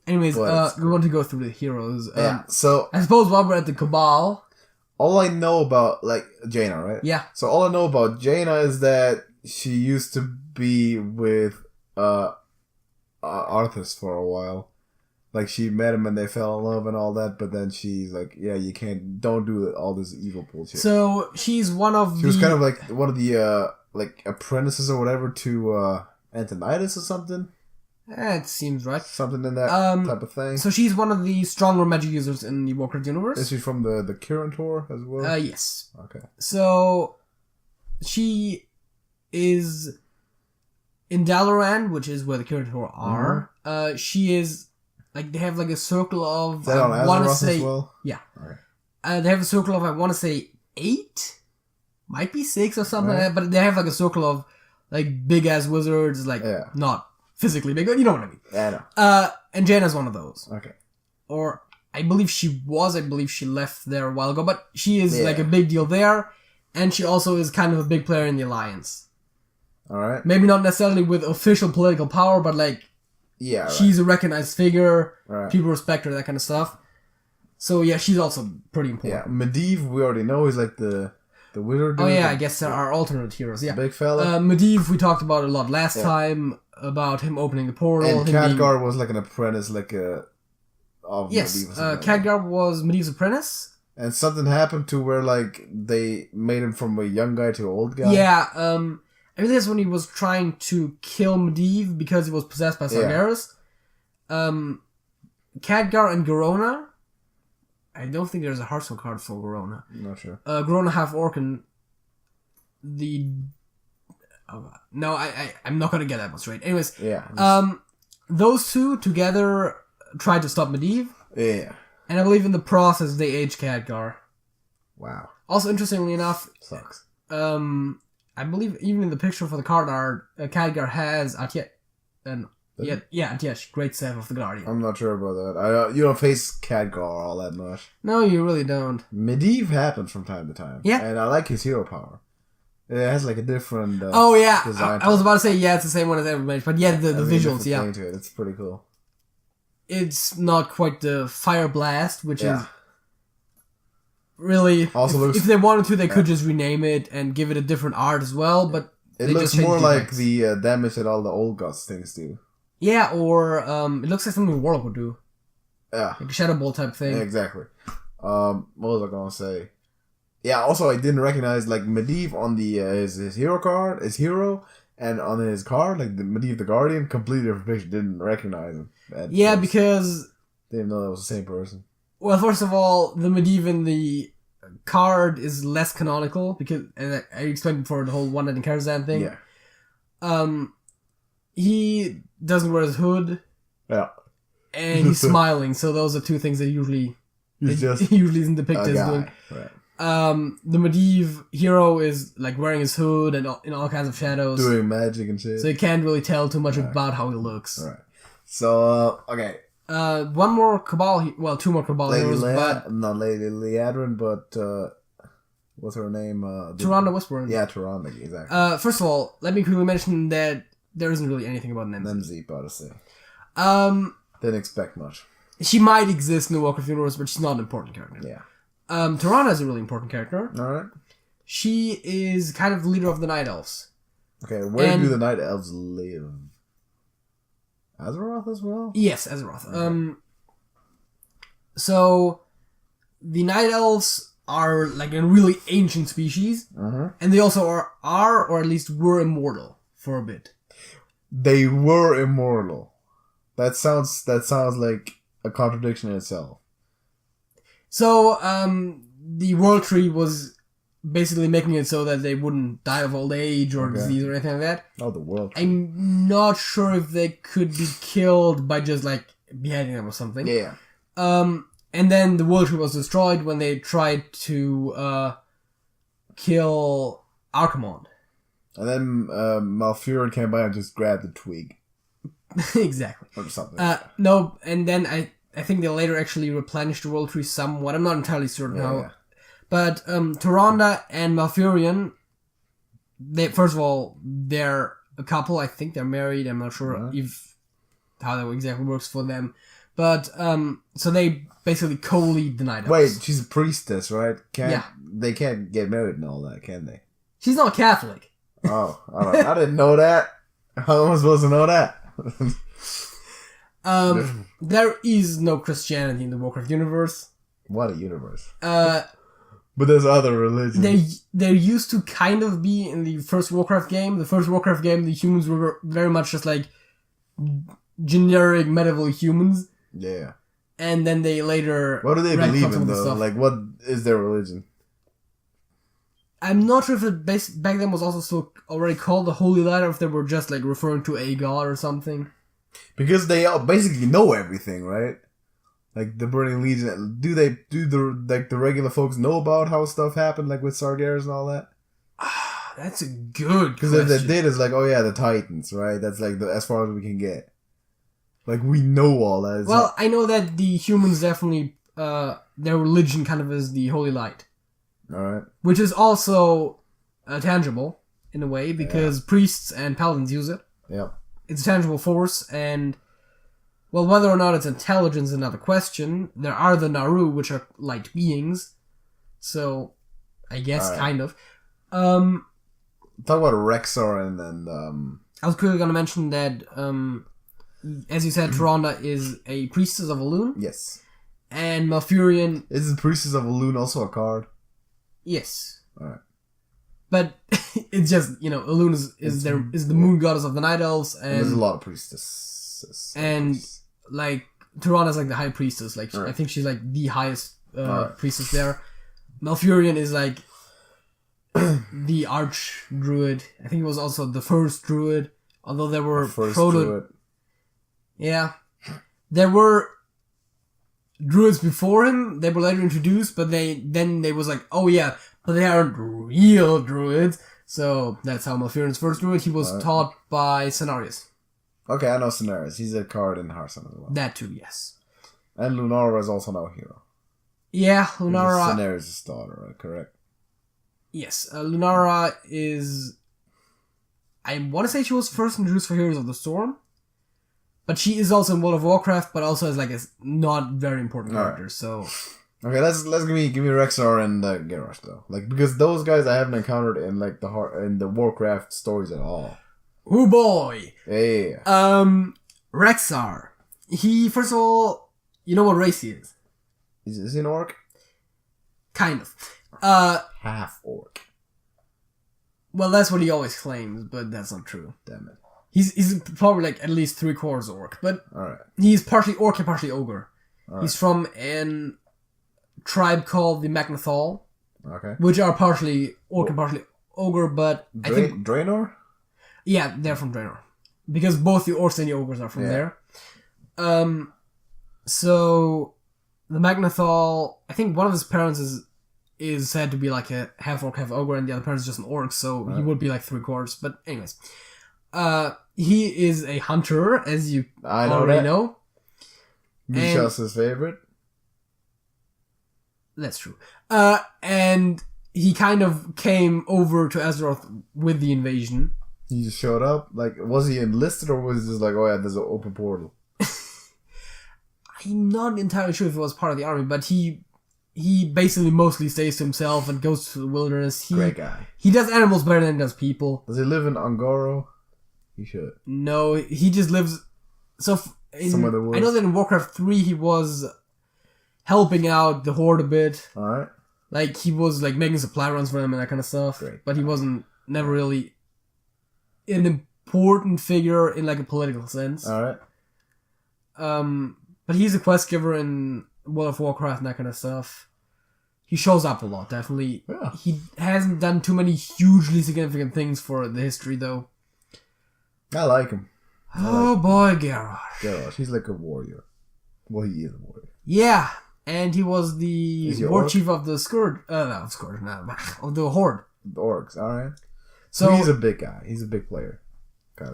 Anyways, we want to go through the heroes. Yeah, so... I suppose while we're at the Cabal... All I know about, like, Jaina, right? Yeah. So all I know about Jaina is that she used to be with Arthas for a while. Like, she met him and they fell in love and all that, but then she's like, yeah, you don't do all this evil bullshit. So, she's one of She was kind of like one of the, like, apprentices or whatever to Antonidas or something. It seems right. Something in that type of thing. So she's one of the stronger magic users in the Warcraft universe. Is she from the Kirin Tor as well? Yes. Okay. So she is in Dalaran, which is where the Kirin Tor are. Mm-hmm. She is like they have like a circle of. Is that on Azeroth as well? Yeah. Okay. They have a circle of I want to say 8, might be 6 or something like that. But they have like a circle of like big ass wizards, like not physically big, but you know what I mean. Yeah, I know. And Jaina's one of those. Okay. Or I believe she left there a while ago, but she is like a big deal there, and she also is kind of a big player in the Alliance. Alright. Maybe not necessarily with official political power, but like she's a recognized figure, people respect her, that kind of stuff. So yeah, she's also pretty important. Yeah, Medivh, we already know, is like the wizard dude. Oh yeah, I guess there are alternate heroes, yeah. Big fella. Medivh, we talked about a lot last time, about him opening the portal. And Khadgar was like an apprentice, like of yes, Medivh. Khadgar was Medivh's apprentice. And something happened to where like they made him from a young guy to an old guy. Yeah, I think that's when he was trying to kill Medivh because he was possessed by Sargeras. Khadgar and Garona. I don't think there's a Hearthstone card for Garona. I'm not sure. Garona half orc and the. No, I'm not gonna get that one straight. Anyways, those two together tried to stop Medivh. Yeah. And I believe in the process they aged Khadgar. Wow. Also, interestingly enough, sucks. I believe even in the picture for the card art, Khadgar has Atiyesh. Atiyesh, Great Staff of the Guardian. I'm not sure about that. You don't face Khadgar all that much. No, you really don't. Medivh happens from time to time. Yeah. And I like his hero power. It has like a different design. I was about to say, it's the same one as Evermage, but yeah, the visuals, to it. It's pretty cool. It's not quite the Fire Blast, which is really... Also if they wanted to, they could just rename it and give it a different art as well, but it looks more like the damage that all the old gods things do. Yeah, or it looks like something Warlock would do. Yeah. Like a Shadow Bolt type thing. Yeah, exactly. What was I gonna say? Yeah, also I didn't recognize like Medivh on the his hero card, his hero, and on his card, like the Medivh the Guardian, completely different picture. Didn't recognize him. Because didn't know that was the same person. Well, first of all, the Medivh in the card is less canonical because, and I explained before the whole One Night in Karazhan thing. Yeah. He doesn't wear his hood. Yeah. And he's smiling, so those are two things that usually isn't depicted as doing. Right. The Medivh hero is like wearing his hood and in all kinds of shadows. Doing magic and shit. So you can't really tell too much about how he looks. Right. So, okay. One more Cabal, two more Cabal heroes, not Lady Liadrin, but, what's her name? Tyrande Whisperer. Yeah, Tyrande, exactly. First of all, let me quickly mention that there isn't really anything about Nemsy. Nemsy, about to say. Didn't expect much. She might exist in the Warcraft universe, but she's not an important character. Yeah. Tyrande is a really important character. Alright. She is kind of the leader of the Night Elves. Okay, where do the Night Elves live? Azeroth as well? Yes, Azeroth. Okay. So, the Night Elves are like a really ancient species, and they also are, or at least were immortal for a bit. They were immortal. That sounds like a contradiction in itself. So, the World Tree was basically making it so that they wouldn't die of old age or disease or anything like that. Oh, the World Tree. I'm not sure if they could be killed by just, like, beheading them or something. Yeah. And then the World Tree was destroyed when they tried to kill Archimonde. And then Malfurion came by and just grabbed the twig. Exactly. Or something. No, and then I think they later actually replenished the World Tree somewhat. I'm not entirely certain how. Yeah. But Tyrande and Malfurion, first of all, they're a couple. I think they're married. I'm not sure if how that exactly works for them. But, so they basically co-lead the Night Elves. Wait, she's a priestess, right? They can't get married and all that, can they? She's not Catholic. Oh, I didn't know that. How am I supposed to know that? There is no Christianity in the Warcraft universe. What a universe. But there's other religions. There used to kind of be in the first Warcraft game. The first Warcraft game, the humans were very much just like generic medieval humans. Yeah. And then they later... What do they believe in, though? Like, what is their religion? I'm not sure if it back then was also still already called the Holy Light, or if they were just, like, referring to a god or something. Because they all basically know everything, right? Like, the Burning Legion, do the regular folks know about how stuff happened, like, with Sargeras and all that? That's a good question. Because if they did, it's like, oh yeah, the Titans, right? That's, like, as far as we can get. Like, we know all that. Well, I know that the humans definitely, their religion kind of is the Holy Light. Alright. Which is also tangible, in a way, because priests and paladins use it. Yep. It's a tangible force, and, well, whether or not it's intelligence is another question. There are the Naru, which are light beings, so, I guess, kind of. Talk about Rexxar and I was quickly going to mention that, as you said, Tyrande is a priestess of Elune. Yes. And Malfurion... Is the priestess of Elune also a card? Yes. Alright. But it's just, Elune is the moon goddess of the Night Elves. And there's a lot of priestesses. And, like, Tyrande's like the high priestess. Like, I think she's like the highest priestess there. Malfurion is like the arch druid. I think it was also the first druid. Although there were druid. Yeah. There were druids before him. They were later introduced, but then they was like, oh yeah, but they aren't real druids. So that's how Malfurion's first druid. He was taught by Cenarius. Okay, I know Cenarius. He's a card in Hearthstone as well. That too, yes. And Lunara is also now a hero. Yeah, Lunara... Cenarius' daughter, right? Correct? Yes, Lunara is... I want to say she was first introduced for Heroes of the Storm. But she is also in World of Warcraft, but also as like a not very important character, so... Okay, let's give me Rexxar and Garrosh though, like, because those guys I haven't encountered in like in the Warcraft stories at all. Oh boy! Yeah. Rexxar. He, first of all, you know what race he is? Is he an orc? Kind of. Half orc. Well, that's what he always claims, but that's not true. Damn it. He's probably like at least 3/4 orc, but he's partially orc and partially ogre. He's from an tribe called the Magnathal, which are partially orc and partially ogre, but I think Draenor? Yeah, they're from Draenor. Because both the orcs and the ogres are from there. So the Magnathal, I think one of his parents is said to be like a half orc, half ogre, and the other parent is just an orc, so he would be like 3/4. But anyways. He is a hunter, as you already know. Michelle's favorite. That's true. And he kind of came over to Azeroth with the invasion. He just showed up? Like, was he enlisted or was he just like, oh yeah, there's an open portal? I'm not entirely sure if he was part of the army, but he basically mostly stays to himself and goes to the wilderness. Great guy. He does animals better than he does people. Does he live in Ungoro? He should. No, he just lives... So, I know that in Warcraft 3 he was helping out the Horde a bit. Alright. Like, he was, like, making supply runs for them and that kind of stuff. Great. But he wasn't never really an important figure in, like, a political sense. Alright. But he's a quest giver in World of Warcraft and that kind of stuff. He shows up a lot, definitely. Yeah. He hasn't done too many hugely significant things for the history, though. I like him. Oh boy, Garrosh. Garrosh, he's like a warrior. Well, he is a warrior. Yeah, and he was the war chief of the of the Horde. The orcs, alright. So he's a big guy. He's a big player.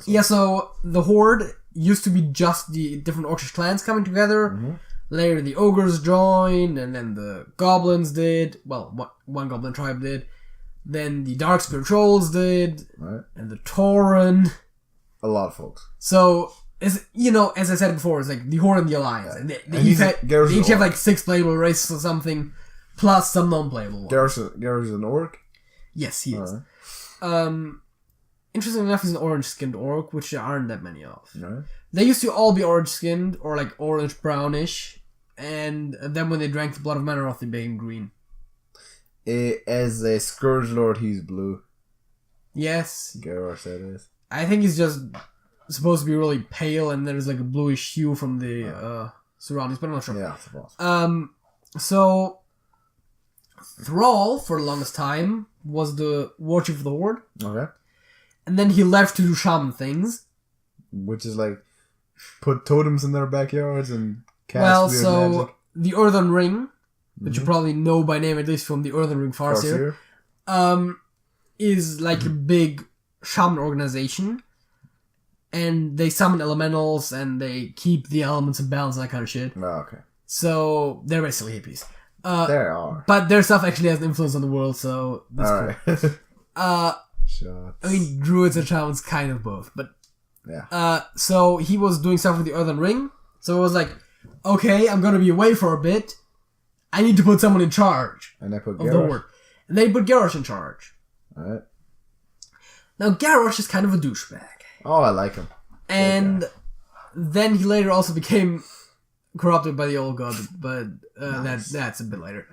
Yeah, so the Horde used to be just the different Orcish clans coming together. Mm-hmm. Later the Ogres joined, and then the Goblins did. Well, one Goblin tribe did. Then the Darkspear Trolls did. Right. And the Tauren. A lot of folks. So, as I said before, it's like the Horde and the Alliance. Yeah. And they each have like 6 playable races or something, plus some non-playable ones. Garrosh is an orc? Yes, he is. Interestingly enough, he's an orange-skinned orc, which there aren't that many of. Right. They used to all be orange-skinned, or like orange-brownish, and then when they drank the blood of Manaroth, they became green. As a Scourge Lord, he's blue. Yes. Garrosh, that is. I think he's just supposed to be really pale, and there's like a bluish hue from the surroundings, but I'm not sure. Yeah, it's awesome. So Thrall, for the longest time, was the war chief of the Horde. Okay. And then he left to do shaman things. Which is like, put totems in their backyards and cast weird magic. The Earthen Ring, which you probably know by name, at least from the Earthen Ring Farseer, is like a big shaman organization. And they summon elementals, and they keep the elements in balance and that kind of shit. Oh, okay. So, they're basically hippies. They are. But their stuff actually has an influence on the world, so that's cool. Shots. I mean, druids and shamans kind of both, but yeah. So he was doing stuff with the Earthen Ring. So it was like, okay, I'm gonna be away for a bit. I need to put someone in charge. And I put of the Horde. And they put Garrosh in charge. Alright. Now Garrosh is kind of a douchebag. Oh, I like him. And then he later also became corrupted by the old god, but nice. that's a bit later.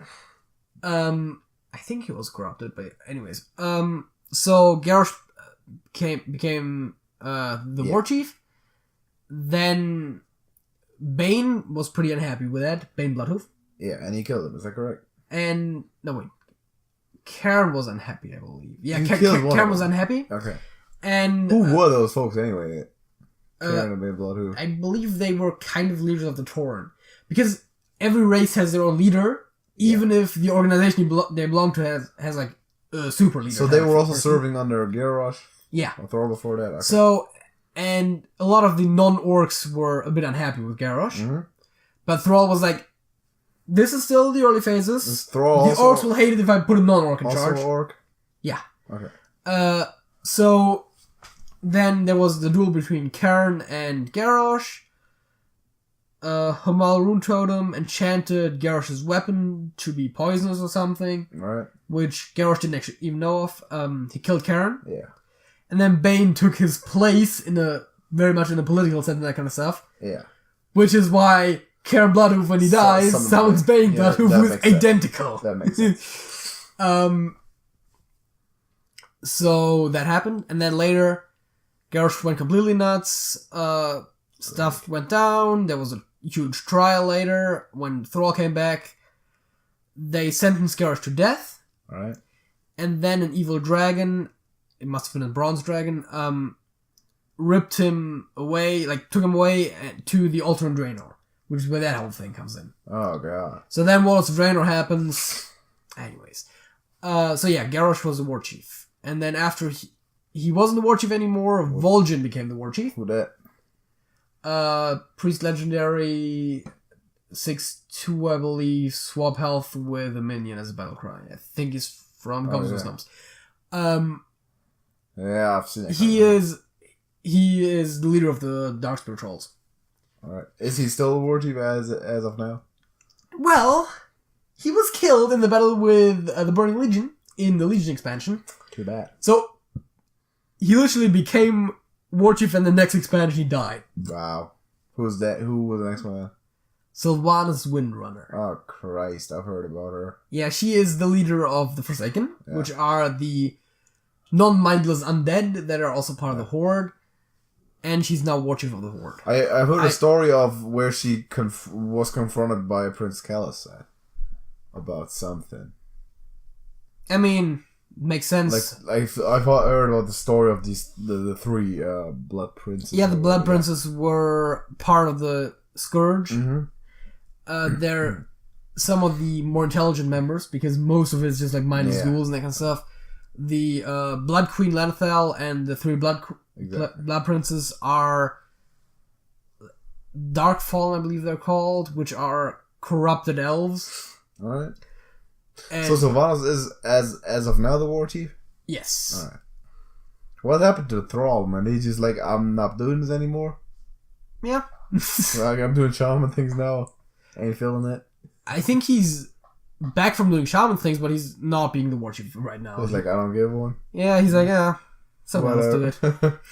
I think he was corrupted, but anyways. So Garrosh became the war chief. Then Bane was pretty unhappy with that. Bane Bloodhoof. Yeah, and he killed him. Is that correct? And no wait, Cairn was unhappy, I believe. Yeah, Cairn was unhappy. Okay. And who were those folks anyway? Cairn and Bane Bloodhoof. I believe they were kind of leaders of the Tauren, because every race has their own leader, even if the organization they belong to has like a super leader. So they were also serving under Garrosh? Yeah. Or Thrall before that? Okay. So, and a lot of the non-orcs were a bit unhappy with Garrosh. Mm-hmm. But Thrall was like, this is still the early phases. The orcs will hate it if I put a non-orc in charge. Also orc? Yeah. Okay. So, then there was the duel between Cairn and Garrosh. Hamal Rune Totem enchanted Garrosh's weapon to be poisonous or something. Right. Which Garrosh didn't actually even know of. He killed Cairn. Yeah. And then Bane took his place very much in the political sense and that kind of stuff. Yeah. Which is why Cairn Bloodhoof, when he dies, summons Bane Bloodhoof, who's identical. That makes sense. So that happened, and then later, Garrosh went completely nuts. Stuff went down. There was a huge trial later when Thrall came back. They sentenced Garrosh to death. Alright. And then an evil dragon, it must have been a bronze dragon, ripped him away, took him away to the Altar in Draenor, which is where that whole thing comes in. Oh, God. So then Walls of Draenor happens. Anyways. So yeah, Garrosh was the war chief. And then after he wasn't the war chief anymore, Vol'jin became the war chief. Who that? Priest Legendary, 6-2, I believe, swap health with a minion as a battle cry. I think he's from Goblins and Snubs. Yeah, I've seen it. He is the leader of the Darkspear Trolls. Alright. Is he still a war chief as of now? Well, he was killed in the battle with the Burning Legion in the Legion expansion. Too bad. So, he literally became war chief, and the next expansion he died. Wow. Who was that? Who was the next one? Sylvanas Windrunner. Oh, Christ. I've heard about her. Yeah, she is the leader of the Forsaken, which are the non-mindless undead that are also part of the Horde. And she's now War Chief of the Horde. I've heard a story of where she was confronted by Prince Khalisad about something. I mean, makes sense. I've heard about the story of the three Blood Princes. Yeah, the Blood Princes were part of the Scourge. Mm-hmm. They're some of the more intelligent members, because most of it is just like mindless ghouls and that kind of stuff. The Blood Queen Lanathel and the three Blood Princes are Darkfall, I believe they're called, which are corrupted elves. Alright. And So Sylvanas is, as of now, the War Chief? yes. Alright. What happened to Thrall, man? He's just like, I'm not doing this anymore? Yeah. Like, I'm doing shaman things now. Ain't feeling it? I think he's back from doing shaman things, but he's not being the War Chief right now. He's like, I don't give one. Yeah, he's like, someone else do it. Whatever.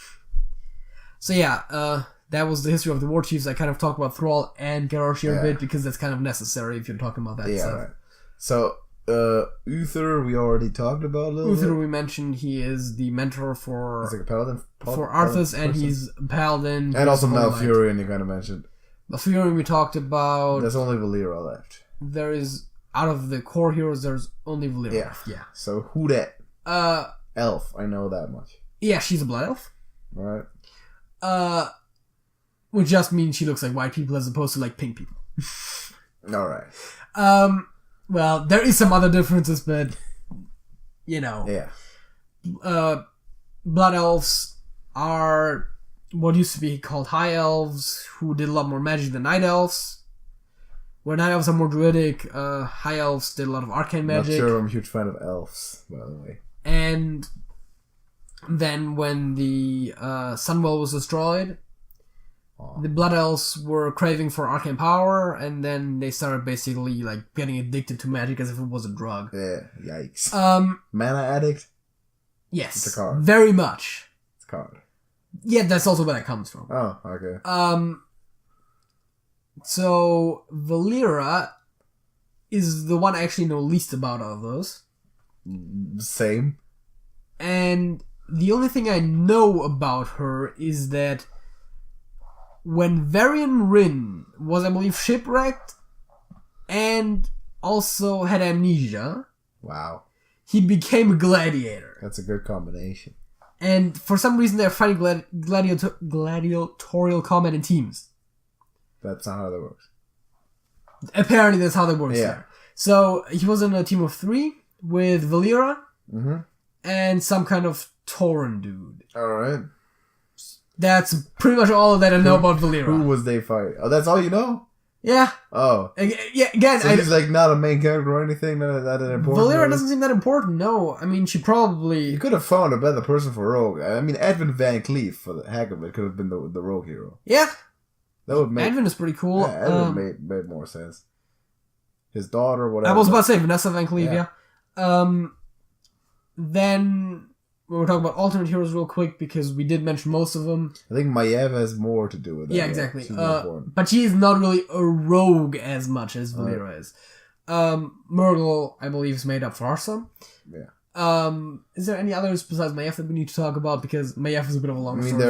So yeah, that was the history of the War Chiefs. I kind of talked about Thrall and Garrosh a bit, because that's kind of necessary if you're talking about that stuff. Right. So, Uther, we already talked about a little bit. Uther, we mentioned, he is the mentor for... He's like a paladin. For Arthas, and he's a paladin. And also Malfurion, you kind of mentioned. Malfurion we talked about. There's only Valyra left. There is, out of the core heroes, there's only Valyra left. Yeah. So who that? Elf, I know that much. Yeah, she's a blood elf. Right. Which just means she looks like white people as opposed to like pink people. Alright. Well, there is some other differences, but you know. Yeah. Blood elves are what used to be called high elves, who did a lot more magic than night elves. Where night elves are more druidic, high elves did a lot of arcane magic. Not sure I'm a huge fan of elves, by the way. And then when the Sunwell was destroyed, the Blood Elves were craving for arcane power, and then they started basically like getting addicted to magic as if it was a drug. Yeah, yikes. Mana addict? Yes. It's a card. Very much. It's a card. Yeah, that's also where that comes from. Oh, okay. So Valyra is the one I actually know least about out of those. Same. And the only thing I know about her is that when Varian Rin was, I believe, shipwrecked and also had amnesia, wow, he became a gladiator. That's a good combination. And for some reason, they're fighting gladiatorial combat in teams. That's not how that works. Apparently, that's how that works. Yeah. There. So he was in a team of 3 with Valyra and some kind of Tauren dude. All right. That's pretty much all that I know about Valyra. Who was they fighting? Oh, that's all you know? Yeah. Oh. Yeah, again... So he's like not a main character or anything? Not that important? Valyra doesn't seem that important, no. I mean, she probably... You could have found a better person for Rogue. I mean, Edwin Van Cleef, for the heck of it, could have been the Rogue hero. Yeah. That would make... Edwin is pretty cool. Yeah, Edwin made more sense. His daughter, whatever. I was about to say Vanessa Van Cleef, yeah. Then... We're talking about alternate heroes real quick because we did mention most of them. I think Maiev has more to do with that. Yeah, exactly. But she is not really a rogue as much as Valyra is. Murgle, I believe, is made up for Hearthstone. Yeah. Is there any others besides Maiev that we need to talk about? Because Maiev is a bit of a long story.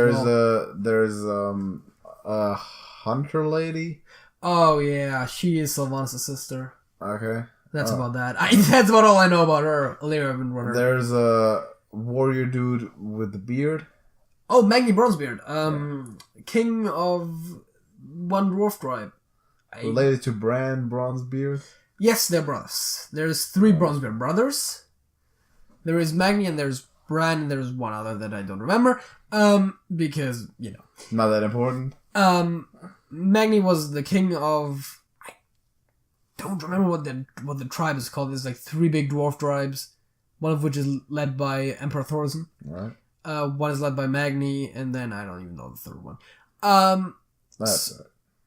There's a hunter lady. Oh yeah, she is Sylvanas' sister. Okay. That's about that. That's about all I know about her. Illyria Windrunner. There's a warrior dude with the beard. Oh, Magni Bronzebeard. King of one dwarf tribe. Related to Bran Bronzebeard? Yes, they're brothers. There's 3 Bronzebeard brothers. There is Magni and there's Bran and there's one other that I don't remember. Because, you know. Not that important. Magni was the king of... I don't remember what the tribe is called. There's like 3 big dwarf tribes. One of which is led by Emperor Thorzen. Right. One is led by Magni, and then I don't even know the third one.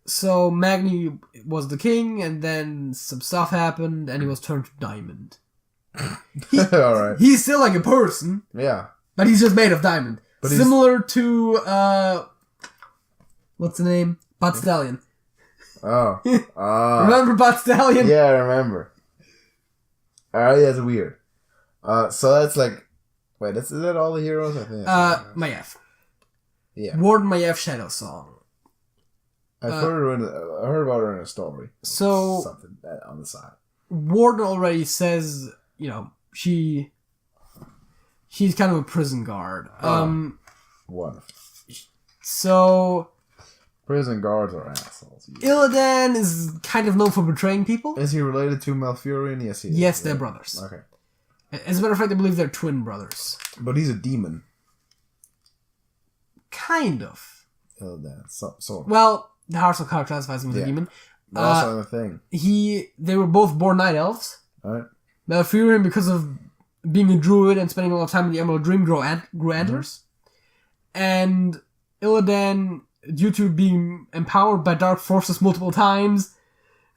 So Magni was the king, and then some stuff happened, and he was turned to diamond. Alright. He's still like a person. Yeah. But he's just made of diamond. But similar to, what's the name? Bud Stallion. Oh. Remember Bot Stallion? Yeah, I remember. Oh, yeah, it's weird. So that's like... Wait, is that all the heroes? I think Maiev. Yeah. Warden Maiev Shadow Song. I heard about her in a story. So... Something on the side. Warden already says, she's kind of a prison guard. Wonderful. So... Prison guards are assholes. Illidan is kind of known for betraying people. Is he related to Malfurion? Yes, he is. Yes, they're brothers. Okay. As a matter of fact, I believe they're twin brothers. But he's a demon. Kind of. Illidan, sort of. Well, the Hearthstone card classifies him as a demon. But also a thing. They were both born night elves. Alright. Malfurion, because of being a druid and spending a lot of time in the Emerald Dream, grew antlers. And Illidan, due to being empowered by dark forces multiple times,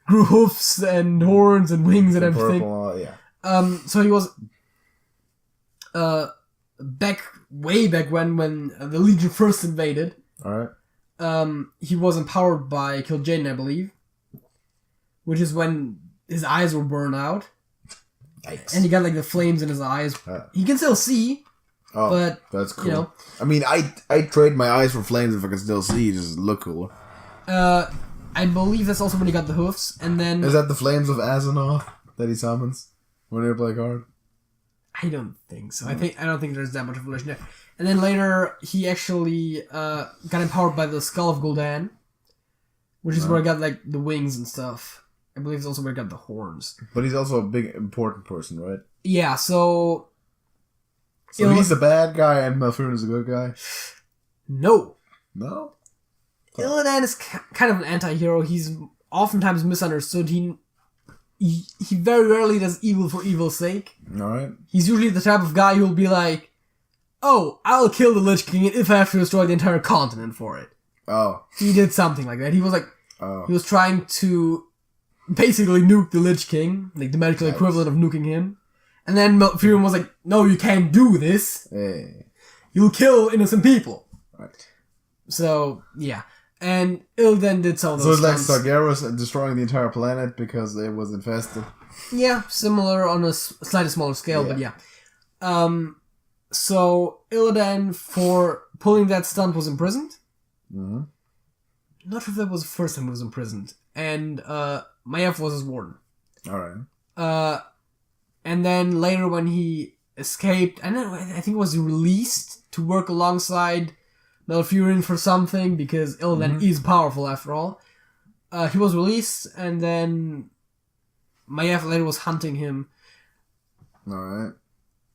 grew hoofs and horns and wings and everything. Purple, yeah. So he was way back when the Legion first invaded. Alright. He was empowered by Kil'jaeden, I believe, which is when his eyes were burned out. Yikes. And he got like the flames in his eyes. He can still see. Oh, but that's cool. I mean, I trade my eyes for flames if I can still see. Just look cooler. I believe that's also when he got the hoofs, and then is that the flames of Azzinoth that he summons when they play card? I don't think so. I don't think there's that much of a relation there. And then later he actually got empowered by the Skull of Gul'dan, which is where I got like the wings and stuff. I believe it's also where I got the horns. But he's also a big important person, right? Yeah. So he's the bad guy and Malfurion is the good guy? No. No? Illidan is kind of an anti-hero. He's oftentimes misunderstood. He very rarely does evil for evil's sake. Alright. He's usually the type of guy who'll be like, oh, I'll kill the Lich King if I have to destroy the entire continent for it. Oh. He did something like that. He was like, he was trying to basically nuke the Lich King, like the magical equivalent of nuking him. And then Malfurion was like, no, you can't do this. Hey. You'll kill innocent people. Right. So, yeah. And Illidan did some of those So it's like Sargeras destroying the entire planet because it was infested? Yeah, similar on a slightly smaller scale, but yeah. So Illidan, for pulling that stunt, was imprisoned. Mm-hmm. Not sure if that was the first time he was imprisoned. And Maiev was his warden. Alright. And then later when he escaped, I think it was released to work alongside Malfurion for something, because Illidan is powerful after all. He was released, and then Maiev later was hunting him. Alright.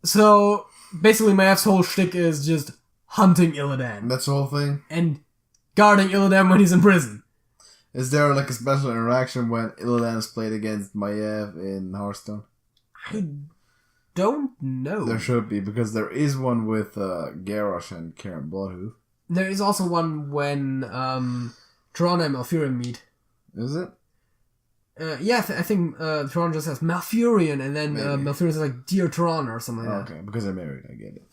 So, basically Maiev's whole shtick is just hunting Illidan. That's the whole thing? And guarding Illidan when he's in prison. Is there like a special interaction when Illidan is played against Maiev in Hearthstone? I don't know. There should be, because there is one with Garrosh and Karen Bloodhoof. There is also one when Toronto and Malfurion meet. Is it? Yeah, I think Toronto just says Malfurion, and then Malfurion says like, Dear Toronto, or something like that. Okay, because they're married, I get it.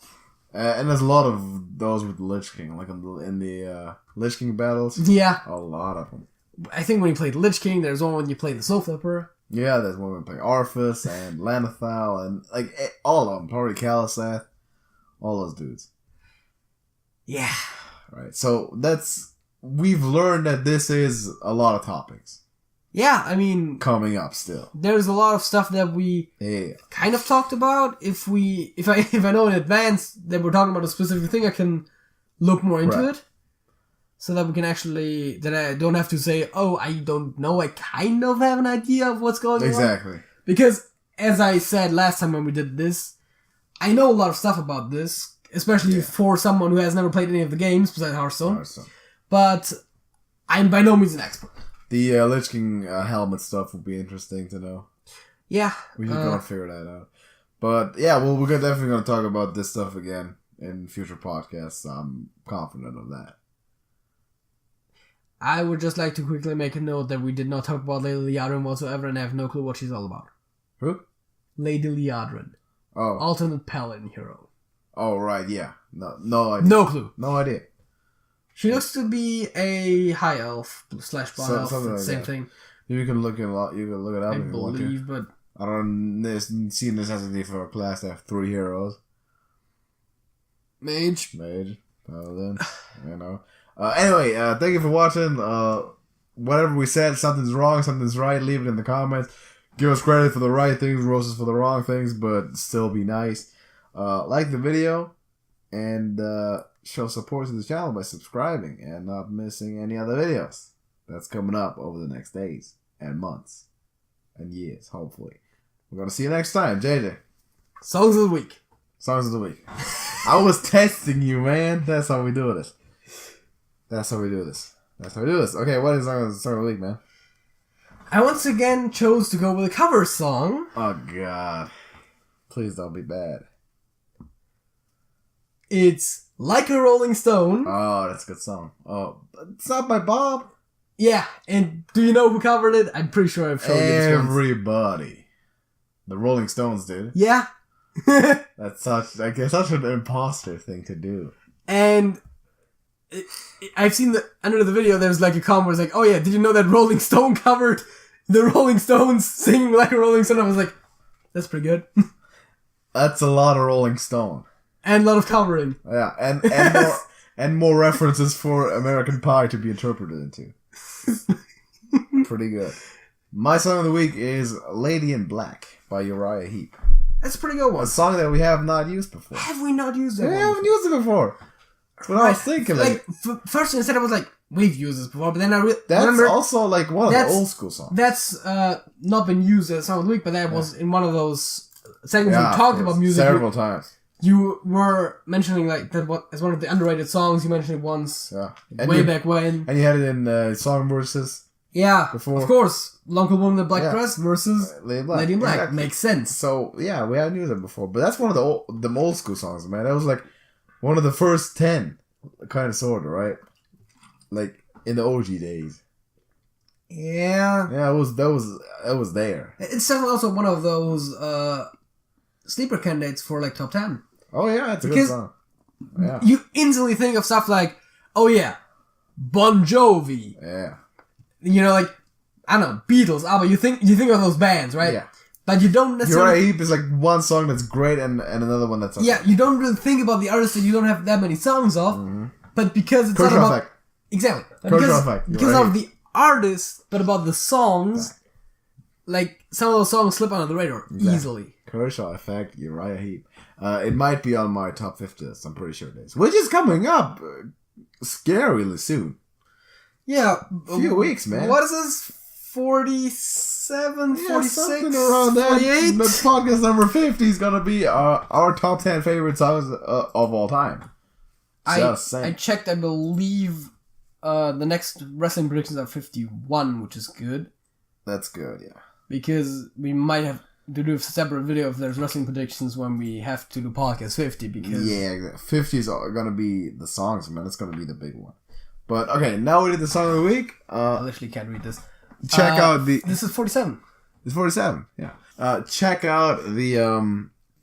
And there's a lot of those with the Lich King, like in the Lich King battles. Yeah. A lot of them. I think when you played Lich King, there's one when you played the Soul Flipper. Yeah, there's one when you play Arthas and Lanathal, and like all of them. Probably Kaliseth. All those dudes. Yeah. Right, so we've learned that this is a lot of topics. Yeah, I mean, coming up still. There's a lot of stuff that we kind of talked about. If I know in advance that we're talking about a specific thing, I can look more into it, so that we can actually, that I don't have to say, oh, I don't know, I kind of have an idea of what's going on. Exactly. Because as I said last time when we did this, I know a lot of stuff about this, especially for someone who has never played any of the games besides Hearthstone. But I'm by no means an expert. The Lich King helmet stuff would be interesting to know. Yeah. We should go and figure that out. But yeah, well, we're definitely going to talk about this stuff again in future podcasts. I'm confident of that. I would just like to quickly make a note that we did not talk about Lady Liadrin whatsoever, and I have no clue what she's all about. Who? Lady Liadrin. Oh. Alternate Paladin hero. Oh, right, yeah. No idea. No clue. No idea. She looks to be a high elf / blonde elf. Something like Same that. thing. You can look it up. You can look it up I if you want to. believe, but I don't see necessity for a class to have 3 heroes. mage. Well then, you know. Anyway, thank you for watching. Whatever we said, something's wrong, something's right. Leave it in the comments. Give us credit for the right things, roses for the wrong things, but still be nice. Like the video and show support to the channel by subscribing and not missing any other videos. That's coming up over the next days and months and years, hopefully. We're gonna see you next time, JJ. Songs of the week. Songs of the week. I was testing you, man. That's how we do this. Okay, what is song of the week, man? I once again chose to go with a cover song. Oh, God. Please don't be bad. It's Like a Rolling Stone. Oh, that's a good song. Oh, it's not by Bob. Yeah, and do you know who covered it? I'm pretty sure I've shown you this once. Everybody. The Rolling Stones did. Yeah. That's such an imposter thing to do. And I've seen under the video, there's like a comment where it's like, oh yeah, did you know that Rolling Stone covered the Rolling Stones singing Like a Rolling Stone? I was like, that's pretty good. That's a lot of Rolling Stone. And a lot of covering. Yeah, and more references for American Pie to be interpreted into. Pretty good. My song of the week is Lady in Black by Uriah Heep. That's a pretty good one. A song that we have not used before. Have we not used it? We haven't used it before. That's what I was thinking. Like first instead I was like, we've used this before, but then I that's remember also like one of the old school songs. That's not been used as a song of the week, but that was in one of those segments we talked about music several times. You were mentioning like that as one of the underrated songs. You mentioned it once, way back when, and you had it in song verses. Yeah, before. Of course, Uncle Woman in the Black Dress versus Lady in Black. Exactly. Makes sense. So yeah, we haven't used it before, but that's one of the old school songs, man. That was like one of the first 10, kind of sorta, right? Like in the OG days. Yeah. Yeah, that was there. It's definitely also one of those sleeper candidates for like top 10. Oh yeah, it's a good song. Yeah. You instantly think of stuff like, oh yeah, Bon Jovi. Yeah. You know, like, I don't know, Beatles, ABBA, you think of those bands, right? Yeah. But you don't necessarily... Uriah Heep is like one song that's great and another one that's... Yeah, you don't really think about the artists that you don't have that many songs of, but because it's not about... Effect. Exactly. Effect. Because of the artists, but about the songs, like, some of those songs slip under the radar easily. Kershaw Effect, Uriah Heep. It might be on my top 50 list, I'm pretty sure it is. Which is coming up scarily soon. Yeah. A few weeks, man. What is this? 47, 46, something around that. 48? The podcast number 50 is going to be our top 10 favorite songs of all time. I checked, I believe the next wrestling predictions are 51, which is good. That's good, yeah. Because we might have to do a separate video if there's wrestling predictions when we have to do podcast 50. Because yeah, 50 is going to be the songs, man. It's going to be the big one. But, okay, now we did the song of the week. I literally can't read this. Check out the... This is 47. It's 47, yeah. Check out the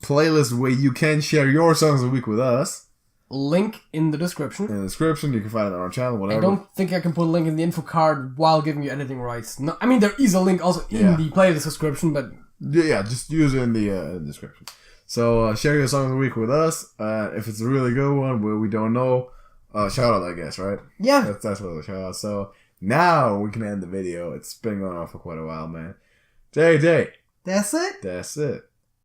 playlist where you can share your songs of the week with us. Link in the description. In the description, you can find it on our channel, whatever. I don't think I can put a link in the info card while giving you editing rights. No, I mean, there is a link also in the playlist description, but... Yeah, just use it in the description. So, share your song of the week with us. If it's a really good one where we don't know... shout out, I guess, right? Yeah. That's what the shout out. So now we can end the video. It's been going on for quite a while, man. JJ. That's it? That's it.